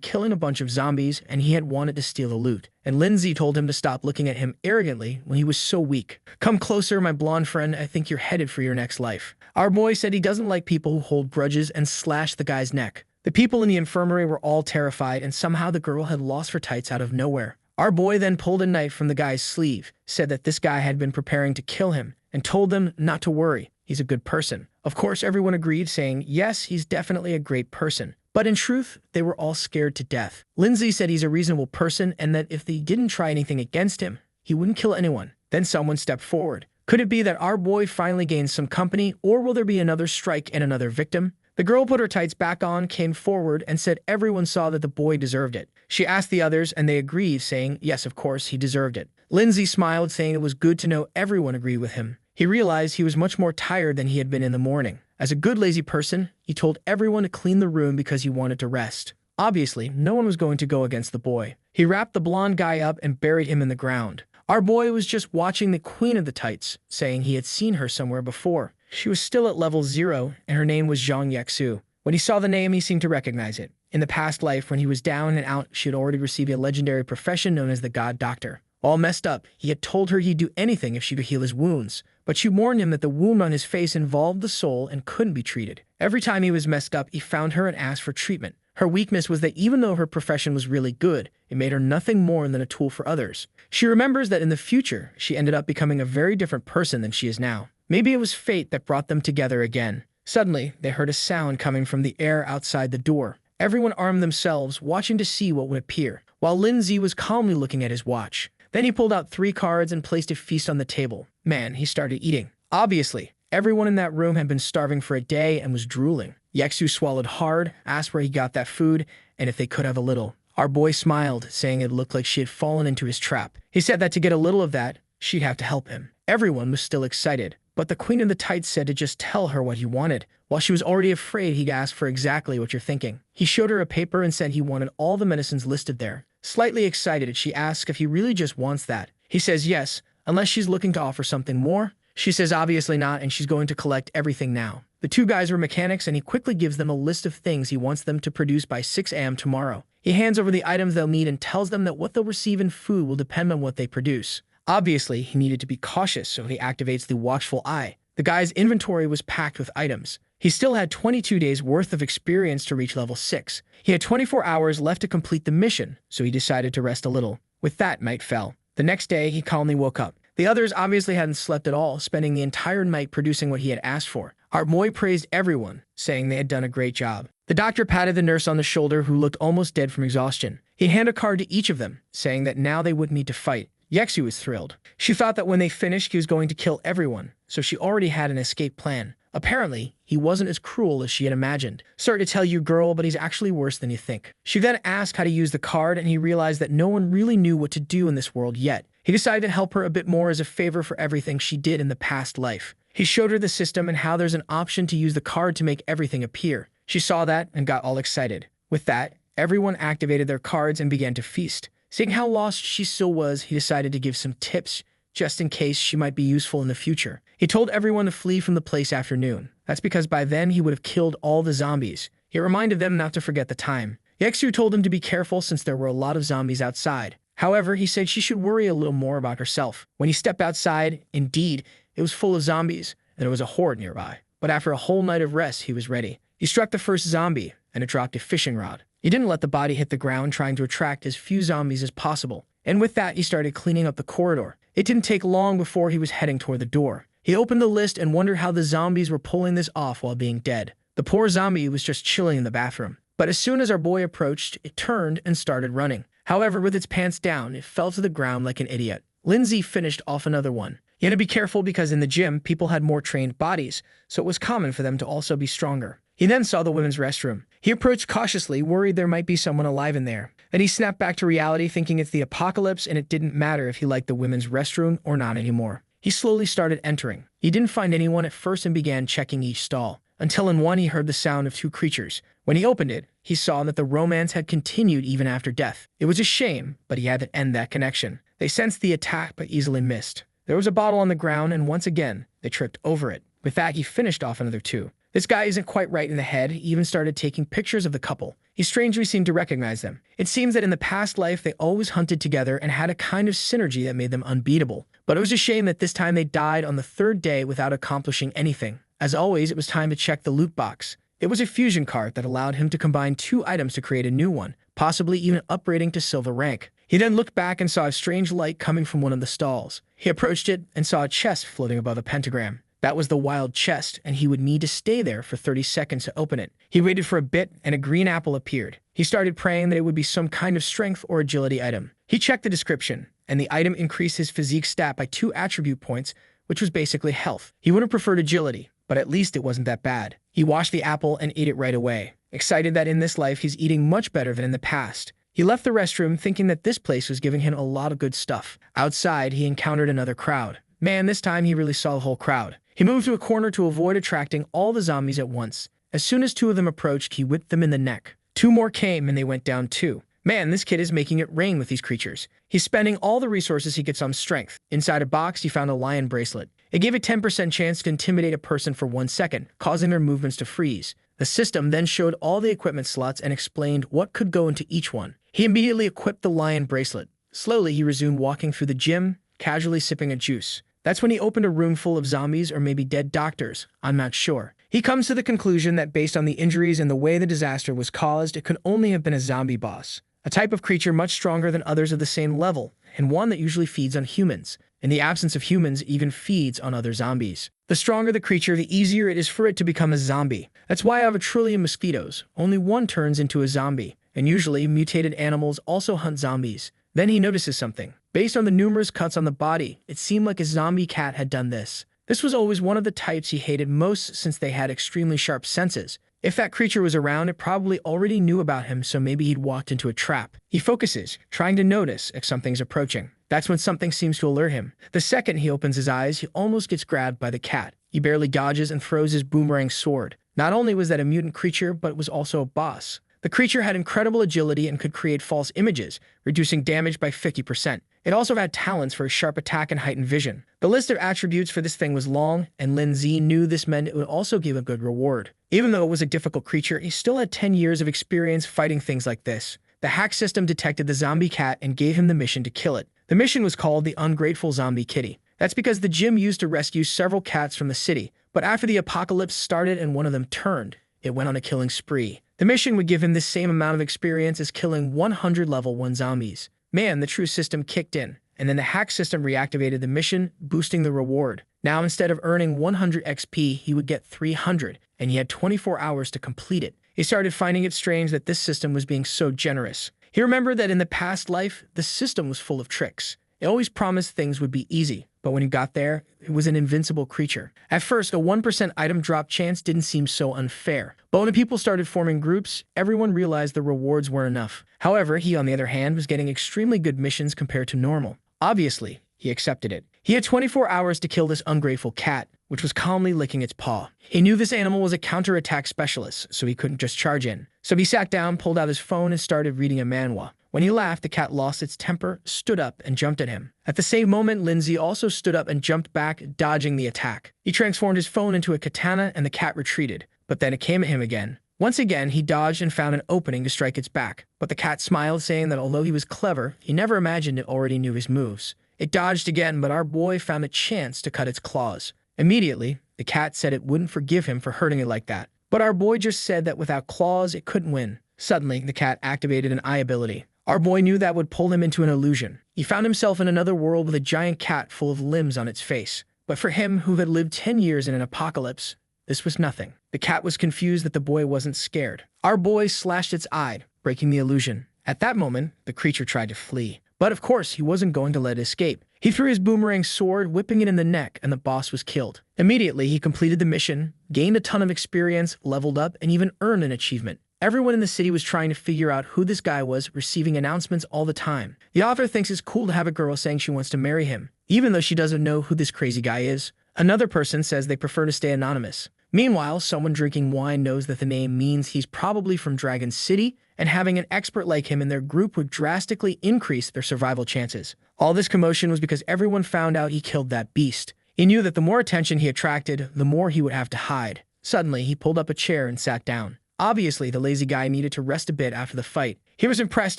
killing a bunch of zombies, and he had wanted to steal the loot. And Lindsay told him to stop looking at him arrogantly when he was so weak. "Come closer, my blonde friend. I think you're headed for your next life." Our boy said he doesn't like people who hold grudges and slashed the guy's neck. The people in the infirmary were all terrified, and somehow the girl had lost her tights out of nowhere. Our boy then pulled a knife from the guy's sleeve, said that this guy had been preparing to kill him, and told them not to worry. He's a good person. Of course, everyone agreed, saying, yes, he's definitely a great person. But in truth, they were all scared to death. Lindsay said he's a reasonable person and that if they didn't try anything against him, he wouldn't kill anyone. Then someone stepped forward. Could it be that our boy finally gained some company, or will there be another strike and another victim? The girl put her tights back on, came forward, and said everyone saw that the boy deserved it. She asked the others, and they agreed, saying, yes, of course, he deserved it. Lindsay smiled, saying it was good to know everyone agreed with him. He realized he was much more tired than he had been in the morning. As a good lazy person, he told everyone to clean the room because he wanted to rest. Obviously, no one was going to go against the boy. He wrapped the blonde guy up and buried him in the ground. Our boy was just watching the queen of the tights, saying he had seen her somewhere before. She was still at level 0, and her name was Zhang Yexu. When he saw the name, he seemed to recognize it. In the past life, when he was down and out, she had already received a legendary profession known as the God Doctor. All messed up, he had told her he'd do anything if she could heal his wounds. But she warned him that the wound on his face involved the soul and couldn't be treated. Every time he was messed up, he found her and asked for treatment. Her weakness was that even though her profession was really good, it made her nothing more than a tool for others. She remembers that in the future, she ended up becoming a very different person than she is now. Maybe it was fate that brought them together again. Suddenly, they heard a sound coming from the air outside the door. Everyone armed themselves, watching to see what would appear, while Lindsay was calmly looking at his watch. Then he pulled out 3 cards and placed a feast on the table. Man, he started eating. Obviously, everyone in that room had been starving for a day and was drooling. Yexu swallowed hard, asked where he got that food, and if they could have a little. Our boy smiled, saying it looked like she had fallen into his trap. He said that to get a little of that, she'd have to help him. Everyone was still excited, but the queen of the tights said to just tell her what he wanted. While she was already afraid, he asked for exactly what you're thinking. He showed her a paper and said he wanted all the medicines listed there. Slightly excited, she asks if he really just wants that. He says yes, unless she's looking to offer something more. She says obviously not, and she's going to collect everything now. The 2 guys were mechanics, and he quickly gives them a list of things he wants them to produce by 6 a.m. tomorrow. He hands over the items they'll need and tells them that what they'll receive in food will depend on what they produce. Obviously, he needed to be cautious, so he activates the watchful eye. The guy's inventory was packed with items. He still had 22 days worth of experience to reach level 6. He had 24 hours left to complete the mission, so he decided to rest a little. With that, night fell. The next day, he calmly woke up. The others obviously hadn't slept at all, spending the entire night producing what he had asked for. Our boy praised everyone, saying they had done a great job. The doctor patted the nurse on the shoulder, who looked almost dead from exhaustion. He handed a card to each of them, saying that now they wouldn't need to fight. Yexu was thrilled. She thought that when they finished, he was going to kill everyone, so she already had an escape plan. Apparently, he wasn't as cruel as she had imagined. Sorry to tell you, girl, but he's actually worse than you think. She then asked how to use the card, and he realized that no one really knew what to do in this world yet. He decided to help her a bit more as a favor for everything she did in the past life. He showed her the system and how there's an option to use the card to make everything appear. She saw that and got all excited. With that, Everyone activated their cards and began to feast. Seeing how lost she still was, he decided to give some tips, just in case she might be useful in the future. He told everyone to flee from the place after noon. That's because by then he would have killed all the zombies. He reminded them not to forget the time. Yexu told him to be careful since there were a lot of zombies outside. However, he said she should worry a little more about herself. When he stepped outside, indeed, it was full of zombies, and there was a horde nearby. But after a whole night of rest, he was ready. He struck the first zombie, and it dropped a fishing rod. He didn't let the body hit the ground, trying to attract as few zombies as possible. And with that, he started cleaning up the corridor. It didn't take long before he was heading toward the door. He opened the list and wondered how the zombies were pulling this off while being dead. The poor zombie was just chilling in the bathroom. But as soon as our boy approached, it turned and started running. However, with its pants down, it fell to the ground like an idiot. Lindsay finished off another one. He had to be careful because in the gym, people had more trained bodies, so it was common for them to also be stronger. He then saw the women's restroom. He approached cautiously, worried there might be someone alive in there. Then he snapped back to reality, thinking it's the apocalypse and it didn't matter if he liked the women's restroom or not anymore. He slowly started entering. He didn't find anyone at first and began checking each stall, until in one he heard the sound of two creatures. When he opened it, he saw that the romance had continued even after death. It was a shame, but he had to end that connection. They sensed the attack but easily missed. There was a bottle on the ground and once again, they tripped over it. With that, he finished off another two. This guy isn't quite right in the head. He even started taking pictures of the couple. He strangely seemed to recognize them. It seems that in the past life, they always hunted together and had a kind of synergy that made them unbeatable. But it was a shame that this time they died on the third day without accomplishing anything. As always, it was time to check the loot box. It was a fusion card that allowed him to combine two items to create a new one, possibly even upgrading to silver rank. He then looked back and saw a strange light coming from one of the stalls. He approached it and saw a chest floating above a pentagram. That was the wild chest, and he would need to stay there for 30 seconds to open it. He waited for a bit, and a green apple appeared. He started praying that it would be some kind of strength or agility item. He checked the description, and the item increased his physique stat by 2 attribute points, which was basically health. He would have preferred agility, but at least it wasn't that bad. He washed the apple and ate it right away, excited that in this life he's eating much better than in the past. He left the restroom thinking that this place was giving him a lot of good stuff. Outside, he encountered another crowd. Man, this time he really saw the whole crowd. He moved to a corner to avoid attracting all the zombies at once. As soon as 2 of them approached, he whipped them in the neck. 2 more came and they went down too. Man, this kid is making it rain with these creatures. He's spending all the resources he gets on strength. Inside a box, he found a lion bracelet. It gave a 10% chance to intimidate a person for 1 second, causing their movements to freeze. The system then showed all the equipment slots and explained what could go into each one. He immediately equipped the lion bracelet. Slowly, he resumed walking through the gym, casually sipping a juice. That's when he opened a room full of zombies or maybe dead doctors. I'm not sure. He comes to the conclusion that based on the injuries and the way the disaster was caused, it could only have been a zombie boss. A type of creature much stronger than others of the same level, and one that usually feeds on humans. In the absence of humans, it even feeds on other zombies. The stronger the creature, the easier it is for it to become a zombie. That's why out of 1 trillion mosquitoes, only 1 turns into a zombie. And usually, mutated animals also hunt zombies. Then he notices something. Based on the numerous cuts on the body, it seemed like a zombie cat had done this. This was always one of the types he hated most since they had extremely sharp senses. If that creature was around, it probably already knew about him, so maybe he'd walked into a trap. He focuses, trying to notice if something's approaching. That's when something seems to alert him. The second he opens his eyes, he almost gets grabbed by the cat. He barely dodges and throws his boomerang sword. Not only was that a mutant creature, but it was also a boss. The creature had incredible agility and could create false images, reducing damage by 50%. It also had talents for a sharp attack and heightened vision. The list of attributes for this thing was long, and Lin Zi knew this meant it would also give a good reward. Even though it was a difficult creature, he still had 10 years of experience fighting things like this. The hack system detected the zombie cat and gave him the mission to kill it. The mission was called the Ungrateful Zombie Kitty. That's because the gym used to rescue several cats from the city, but after the apocalypse started and one of them turned, it went on a killing spree. The mission would give him the same amount of experience as killing 100 level 1 zombies. Man, the true system kicked in, and then the hack system reactivated the mission, boosting the reward. Now instead of earning 100 XP, he would get 300, and he had 24 hours to complete it. He started finding it strange that this system was being so generous. He remembered that in the past life, the system was full of tricks. It always promised things would be easy, but when he got there, it was an invincible creature. At first, a 1% item drop chance didn't seem so unfair. But when the people started forming groups, everyone realized the rewards weren't enough. However, he, on the other hand, was getting extremely good missions compared to normal. Obviously, he accepted it. He had 24 hours to kill this ungrateful cat, which was calmly licking its paw. He knew this animal was a counterattack specialist, so he couldn't just charge in. So he sat down, pulled out his phone, and started reading a manhwa. When he laughed, the cat lost its temper, stood up, and jumped at him. At the same moment, Lindsay also stood up and jumped back, dodging the attack. He transformed his phone into a katana, and the cat retreated. But then it came at him again. Once again, he dodged and found an opening to strike its back. But the cat smiled, saying that although he was clever, he never imagined it already knew his moves. It dodged again, but our boy found a chance to cut its claws. Immediately, the cat said it wouldn't forgive him for hurting it like that. But our boy just said that without claws, it couldn't win. Suddenly, the cat activated an eye ability. Our boy knew that would pull him into an illusion. He found himself in another world with a giant cat full of limbs on its face. But for him, who had lived 10 years in an apocalypse, this was nothing. The cat was confused that the boy wasn't scared. Our boy slashed its eye, breaking the illusion. At that moment, the creature tried to flee. But of course, he wasn't going to let it escape. He threw his boomerang sword, whipping it in the neck, and the boss was killed. Immediately, he completed the mission, gained a ton of experience, leveled up, and even earned an achievement. Everyone in the city was trying to figure out who this guy was, receiving announcements all the time. The author thinks it's cool to have a girl saying she wants to marry him, even though she doesn't know who this crazy guy is. Another person says they prefer to stay anonymous. Meanwhile, someone drinking wine knows that the name means he's probably from Dragon City, and having an expert like him in their group would drastically increase their survival chances. All this commotion was because everyone found out he killed that beast. He knew that the more attention he attracted, the more he would have to hide. Suddenly, he pulled up a chair and sat down. Obviously, the lazy guy needed to rest a bit after the fight. He was impressed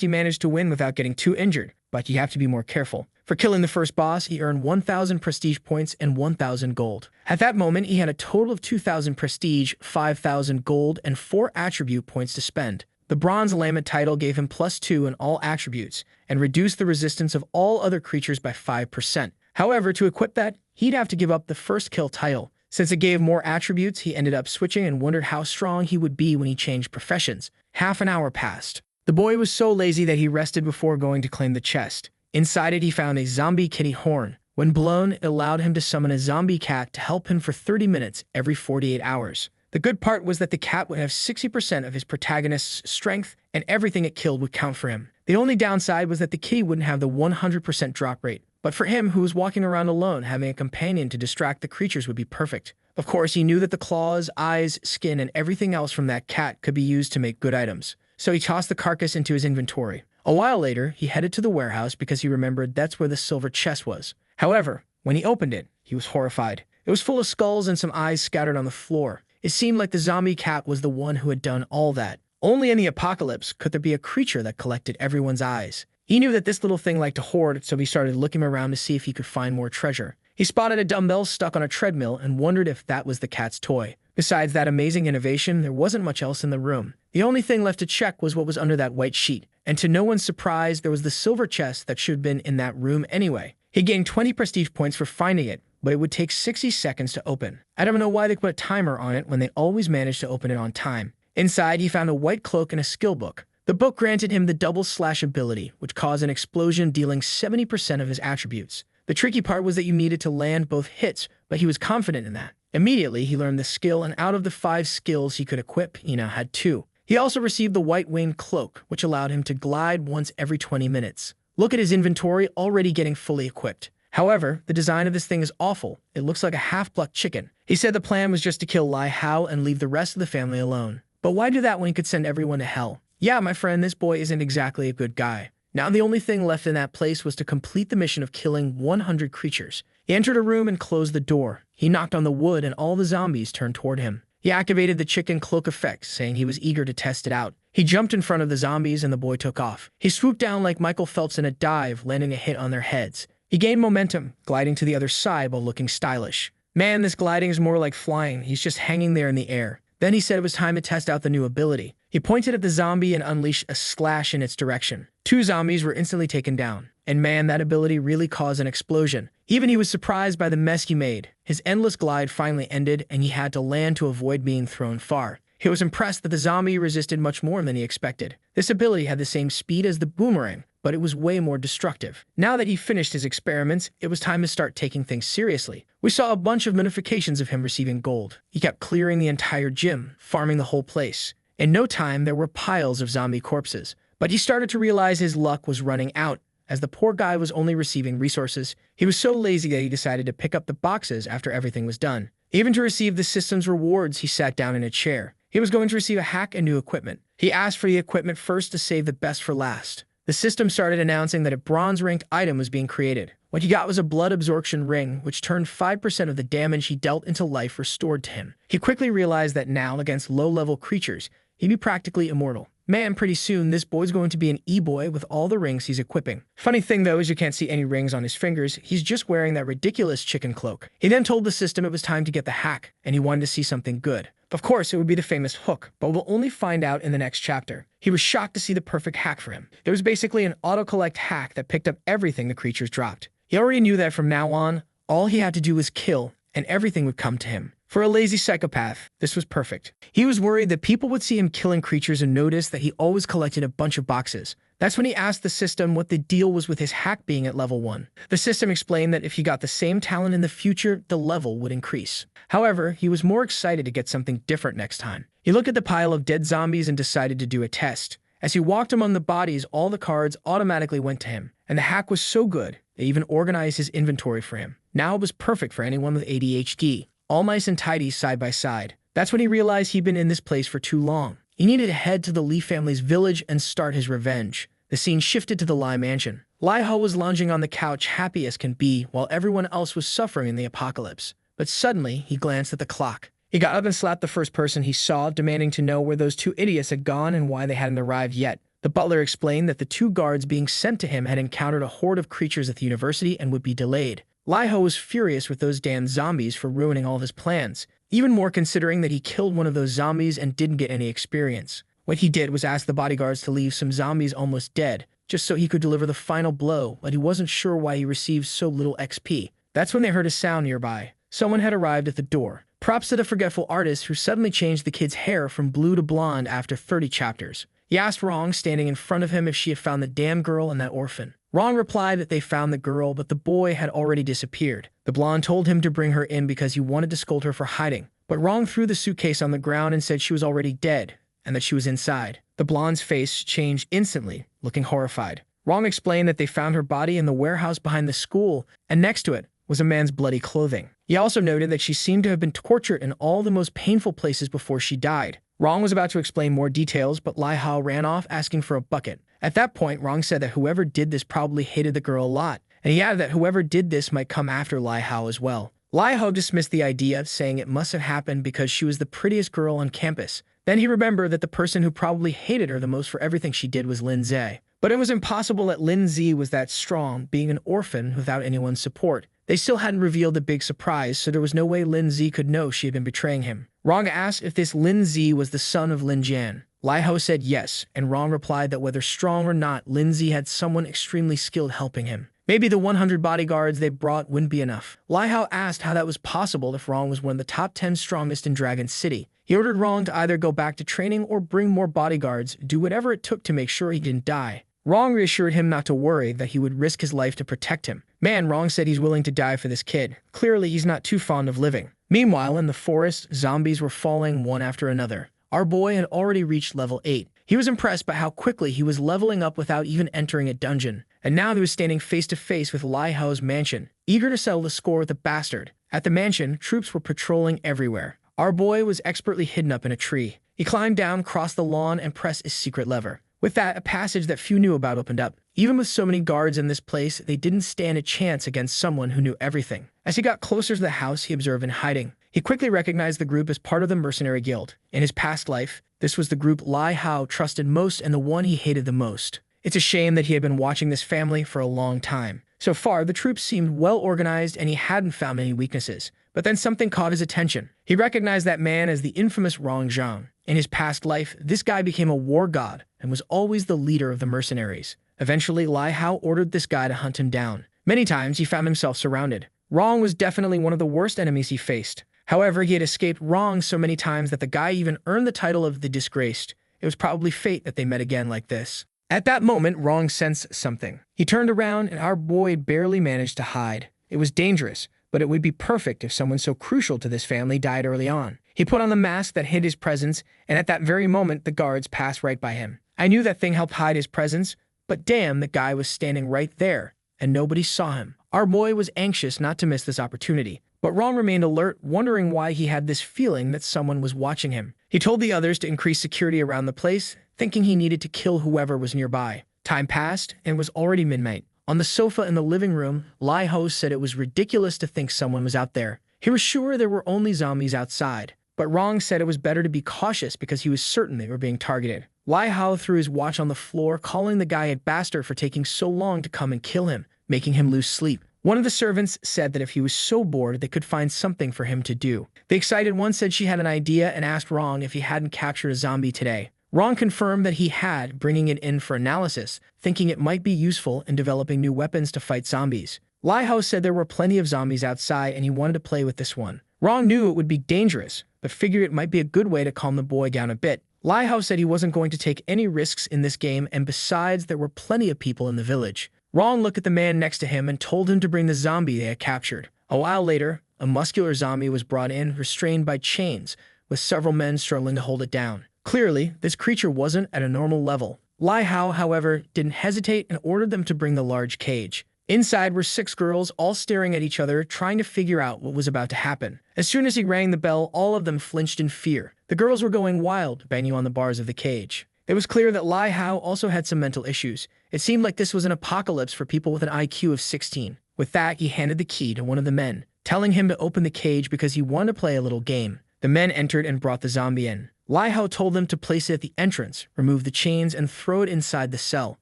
he managed to win without getting too injured, but you have to be more careful. For killing the first boss, he earned 1,000 prestige points and 1,000 gold. At that moment, he had a total of 2,000 prestige, 5,000 gold, and 4 attribute points to spend. The Bronze Lament title gave him +2 in all attributes, and reduced the resistance of all other creatures by 5%. However, to equip that, he'd have to give up the first kill title. Since it gave more attributes, he ended up switching and wondered how strong he would be when he changed professions. Half an hour passed. The boy was so lazy that he rested before going to claim the chest. Inside it, he found a zombie kitty horn. When blown, it allowed him to summon a zombie cat to help him for 30 minutes every 48 hours. The good part was that the cat would have 60% of his protagonist's strength, and everything it killed would count for him. The only downside was that the kitty wouldn't have the 100% drop rate. But for him, who was walking around alone, having a companion to distract the creatures would be perfect. Of course, he knew that the claws, eyes, skin, and everything else from that cat could be used to make good items. So he tossed the carcass into his inventory. A while later, he headed to the warehouse because he remembered that's where the silver chest was. However, when he opened it, he was horrified. It was full of skulls and some eyes scattered on the floor. It seemed like the zombie cat was the one who had done all that. Only in the apocalypse could there be a creature that collected everyone's eyes. He knew that this little thing liked to hoard, so he started looking around to see if he could find more treasure. He spotted a dumbbell stuck on a treadmill and wondered if that was the cat's toy. Besides that amazing innovation, there wasn't much else in the room. The only thing left to check was what was under that white sheet. And to no one's surprise, there was the silver chest that should have been in that room anyway. He gained 20 prestige points for finding it, but it would take 60 seconds to open. I don't know why they put a timer on it when they always managed to open it on time. Inside, he found a white cloak and a skill book. The book granted him the double slash ability, which caused an explosion dealing 70% of his attributes. The tricky part was that you needed to land both hits, but he was confident in that. Immediately, he learned the skill, and out of the 5 skills he could equip, he now had 2. He also received the white winged cloak, which allowed him to glide once every 20 minutes. Look at his inventory, already getting fully equipped. However, the design of this thing is awful. It looks like a half-plucked chicken. He said the plan was just to kill Lai Hao and leave the rest of the family alone. But why do that when he could send everyone to hell? Yeah, my friend, this boy isn't exactly a good guy. Now the only thing left in that place was to complete the mission of killing 100 creatures. He entered a room and closed the door. He knocked on the wood and all the zombies turned toward him. He activated the chicken cloak effect, saying he was eager to test it out. He jumped in front of the zombies and the boy took off. He swooped down like Michael Phelps in a dive, landing a hit on their heads. He gained momentum, gliding to the other side while looking stylish. Man, this gliding is more like flying. He's just hanging there in the air. Then he said it was time to test out the new ability. He pointed at the zombie and unleashed a slash in its direction. 2 zombies were instantly taken down. And man, that ability really caused an explosion. Even he was surprised by the mess he made. His endless glide finally ended, and he had to land to avoid being thrown far. He was impressed that the zombie resisted much more than he expected. This ability had the same speed as the boomerang, but it was way more destructive. Now that he finished his experiments, it was time to start taking things seriously. We saw a bunch of notifications of him receiving gold. He kept clearing the entire gym, farming the whole place. In no time, there were piles of zombie corpses. But he started to realize his luck was running out, as the poor guy was only receiving resources. He was so lazy that he decided to pick up the boxes after everything was done. Even to receive the system's rewards, he sat down in a chair. He was going to receive a hack and new equipment. He asked for the equipment first to save the best for last. The system started announcing that a bronze-ranked item was being created. What he got was a blood absorption ring, which turned 5% of the damage he dealt into life restored to him. He quickly realized that now, against low-level creatures, he'd be practically immortal. Man, pretty soon, this boy's going to be an e-boy with all the rings he's equipping. Funny thing, though, is you can't see any rings on his fingers. He's just wearing that ridiculous chicken cloak. He then told the system it was time to get the hack, and he wanted to see something good. Of course, it would be the famous hook, but we'll only find out in the next chapter. He was shocked to see the perfect hack for him. It was basically an auto-collect hack that picked up everything the creatures dropped. He already knew that from now on, all he had to do was kill, and everything would come to him. For a lazy psychopath, this was perfect. He was worried that people would see him killing creatures and notice that he always collected a bunch of boxes. That's when he asked the system what the deal was with his hack being at level 1. The system explained that if he got the same talent in the future, the level would increase. However, he was more excited to get something different next time. He looked at the pile of dead zombies and decided to do a test. As he walked among the bodies, all the cards automatically went to him, and the hack was so good, they even organized his inventory for him. Now it was perfect for anyone with ADHD. All nice and tidy side by side. That's when he realized he'd been in this place for too long. He needed to head to the Lee family's village and start his revenge. The scene shifted to the Lie mansion. Lie Ho was lounging on the couch, happy as can be, while everyone else was suffering in the apocalypse. But suddenly, he glanced at the clock. He got up and slapped the first person he saw, demanding to know where those 2 idiots had gone and why they hadn't arrived yet. The butler explained that the 2 guards being sent to him had encountered a horde of creatures at the university and would be delayed. Lie Ho was furious with those damn zombies for ruining all of his plans, even more considering that he killed one of those zombies and didn't get any experience. What he did was ask the bodyguards to leave some zombies almost dead, just so he could deliver the final blow, but he wasn't sure why he received so little XP. That's when they heard a sound nearby. Someone had arrived at the door. Props to the forgetful artist who suddenly changed the kid's hair from blue to blonde after 30 chapters. He asked Rong, standing in front of him, if she had found the damn girl and that orphan. Rong replied that they found the girl, but the boy had already disappeared. The blonde told him to bring her in because he wanted to scold her for hiding. But Rong threw the suitcase on the ground and said she was already dead, and that she was inside. The blonde's face changed instantly, looking horrified. Rong explained that they found her body in the warehouse behind the school, and next to it was a man's bloody clothing. He also noted that she seemed to have been tortured in all the most painful places before she died. Rong was about to explain more details, but Lie Hao ran off asking for a bucket. At that point, Rong said that whoever did this probably hated the girl a lot, and he added that whoever did this might come after Lie Hao as well. Lie Hao dismissed the idea, saying it must have happened because she was the prettiest girl on campus. Then he remembered that the person who probably hated her the most for everything she did was Lin Zhe. But it was impossible that Lin Zhe was that strong, being an orphan without anyone's support. They still hadn't revealed the big surprise, so there was no way Lin Zhe could know she had been betraying him. Rong asked if this Lin Zhe was the son of Lin Jian. Lie Hao said yes, and Rong replied that whether strong or not, Lin Zhe had someone extremely skilled helping him. Maybe the 100 bodyguards they brought wouldn't be enough. Lie Hao asked how that was possible if Rong was one of the top 10 strongest in Dragon City. He ordered Rong to either go back to training or bring more bodyguards, do whatever it took to make sure he didn't die. Rong reassured him not to worry, that he would risk his life to protect him. Man, Rong said he's willing to die for this kid. Clearly, he's not too fond of living. Meanwhile, in the forest, zombies were falling one after another. Our boy had already reached level 8. He was impressed by how quickly he was leveling up without even entering a dungeon. And now he was standing face to face with Lie Hao's mansion, eager to settle the score with the bastard. At the mansion, troops were patrolling everywhere. Our boy was expertly hidden up in a tree. He climbed down, crossed the lawn, and pressed a secret lever. With that, a passage that few knew about opened up. Even with so many guards in this place, they didn't stand a chance against someone who knew everything. As he got closer to the house, he observed in hiding. He quickly recognized the group as part of the mercenary guild. In his past life, this was the group Lie Hao trusted most and the one he hated the most. It's a shame that he had been watching this family for a long time. So far, the troops seemed well organized and he hadn't found any weaknesses. But then something caught his attention. He recognized that man as the infamous Rong Zhang. In his past life, this guy became a war god and was always the leader of the mercenaries. Eventually, Lie Hao ordered this guy to hunt him down. Many times, he found himself surrounded. Rong was definitely one of the worst enemies he faced. However, he had escaped Rong so many times that the guy even earned the title of the Disgraced. It was probably fate that they met again like this. At that moment, Rong sensed something. He turned around and our boy barely managed to hide. It was dangerous, but it would be perfect if someone so crucial to this family died early on. He put on the mask that hid his presence, and at that very moment, the guards passed right by him. I knew that thing helped hide his presence, but damn, the guy was standing right there, and nobody saw him. Our boy was anxious not to miss this opportunity, But Ron remained alert, wondering why he had this feeling that someone was watching him. He told the others to increase security around the place, thinking he needed to kill whoever was nearby. Time passed, and it was already midnight. On the sofa in the living room, Lai Ho said it was ridiculous to think someone was out there. He was sure there were only zombies outside. But Rong said it was better to be cautious because he was certain they were being targeted. Lai Hao threw his watch on the floor, calling the guy a bastard for taking so long to come and kill him, making him lose sleep. One of the servants said that if he was so bored, they could find something for him to do. The excited one said she had an idea and asked Rong if he hadn't captured a zombie today. Rong confirmed that he had, bringing it in for analysis, thinking it might be useful in developing new weapons to fight zombies. Lai Hao said there were plenty of zombies outside and he wanted to play with this one. Rong knew it would be dangerous, but figured it might be a good way to calm the boy down a bit. Lai Hao said he wasn't going to take any risks in this game, and besides, there were plenty of people in the village. Rong looked at the man next to him and told him to bring the zombie they had captured. A while later, a muscular zombie was brought in, restrained by chains, with several men struggling to hold it down. Clearly, this creature wasn't at a normal level. Lai Hao, however, didn't hesitate and ordered them to bring the large cage. Inside were 6 girls, all staring at each other, trying to figure out what was about to happen. As soon as he rang the bell, all of them flinched in fear. The girls were going wild, banging on the bars of the cage. It was clear that Lai Hao also had some mental issues. It seemed like this was an apocalypse for people with an IQ of 16. With that, he handed the key to one of the men, telling him to open the cage because he wanted to play a little game. The men entered and brought the zombie in. Lai Hao told them to place it at the entrance, remove the chains, and throw it inside the cell.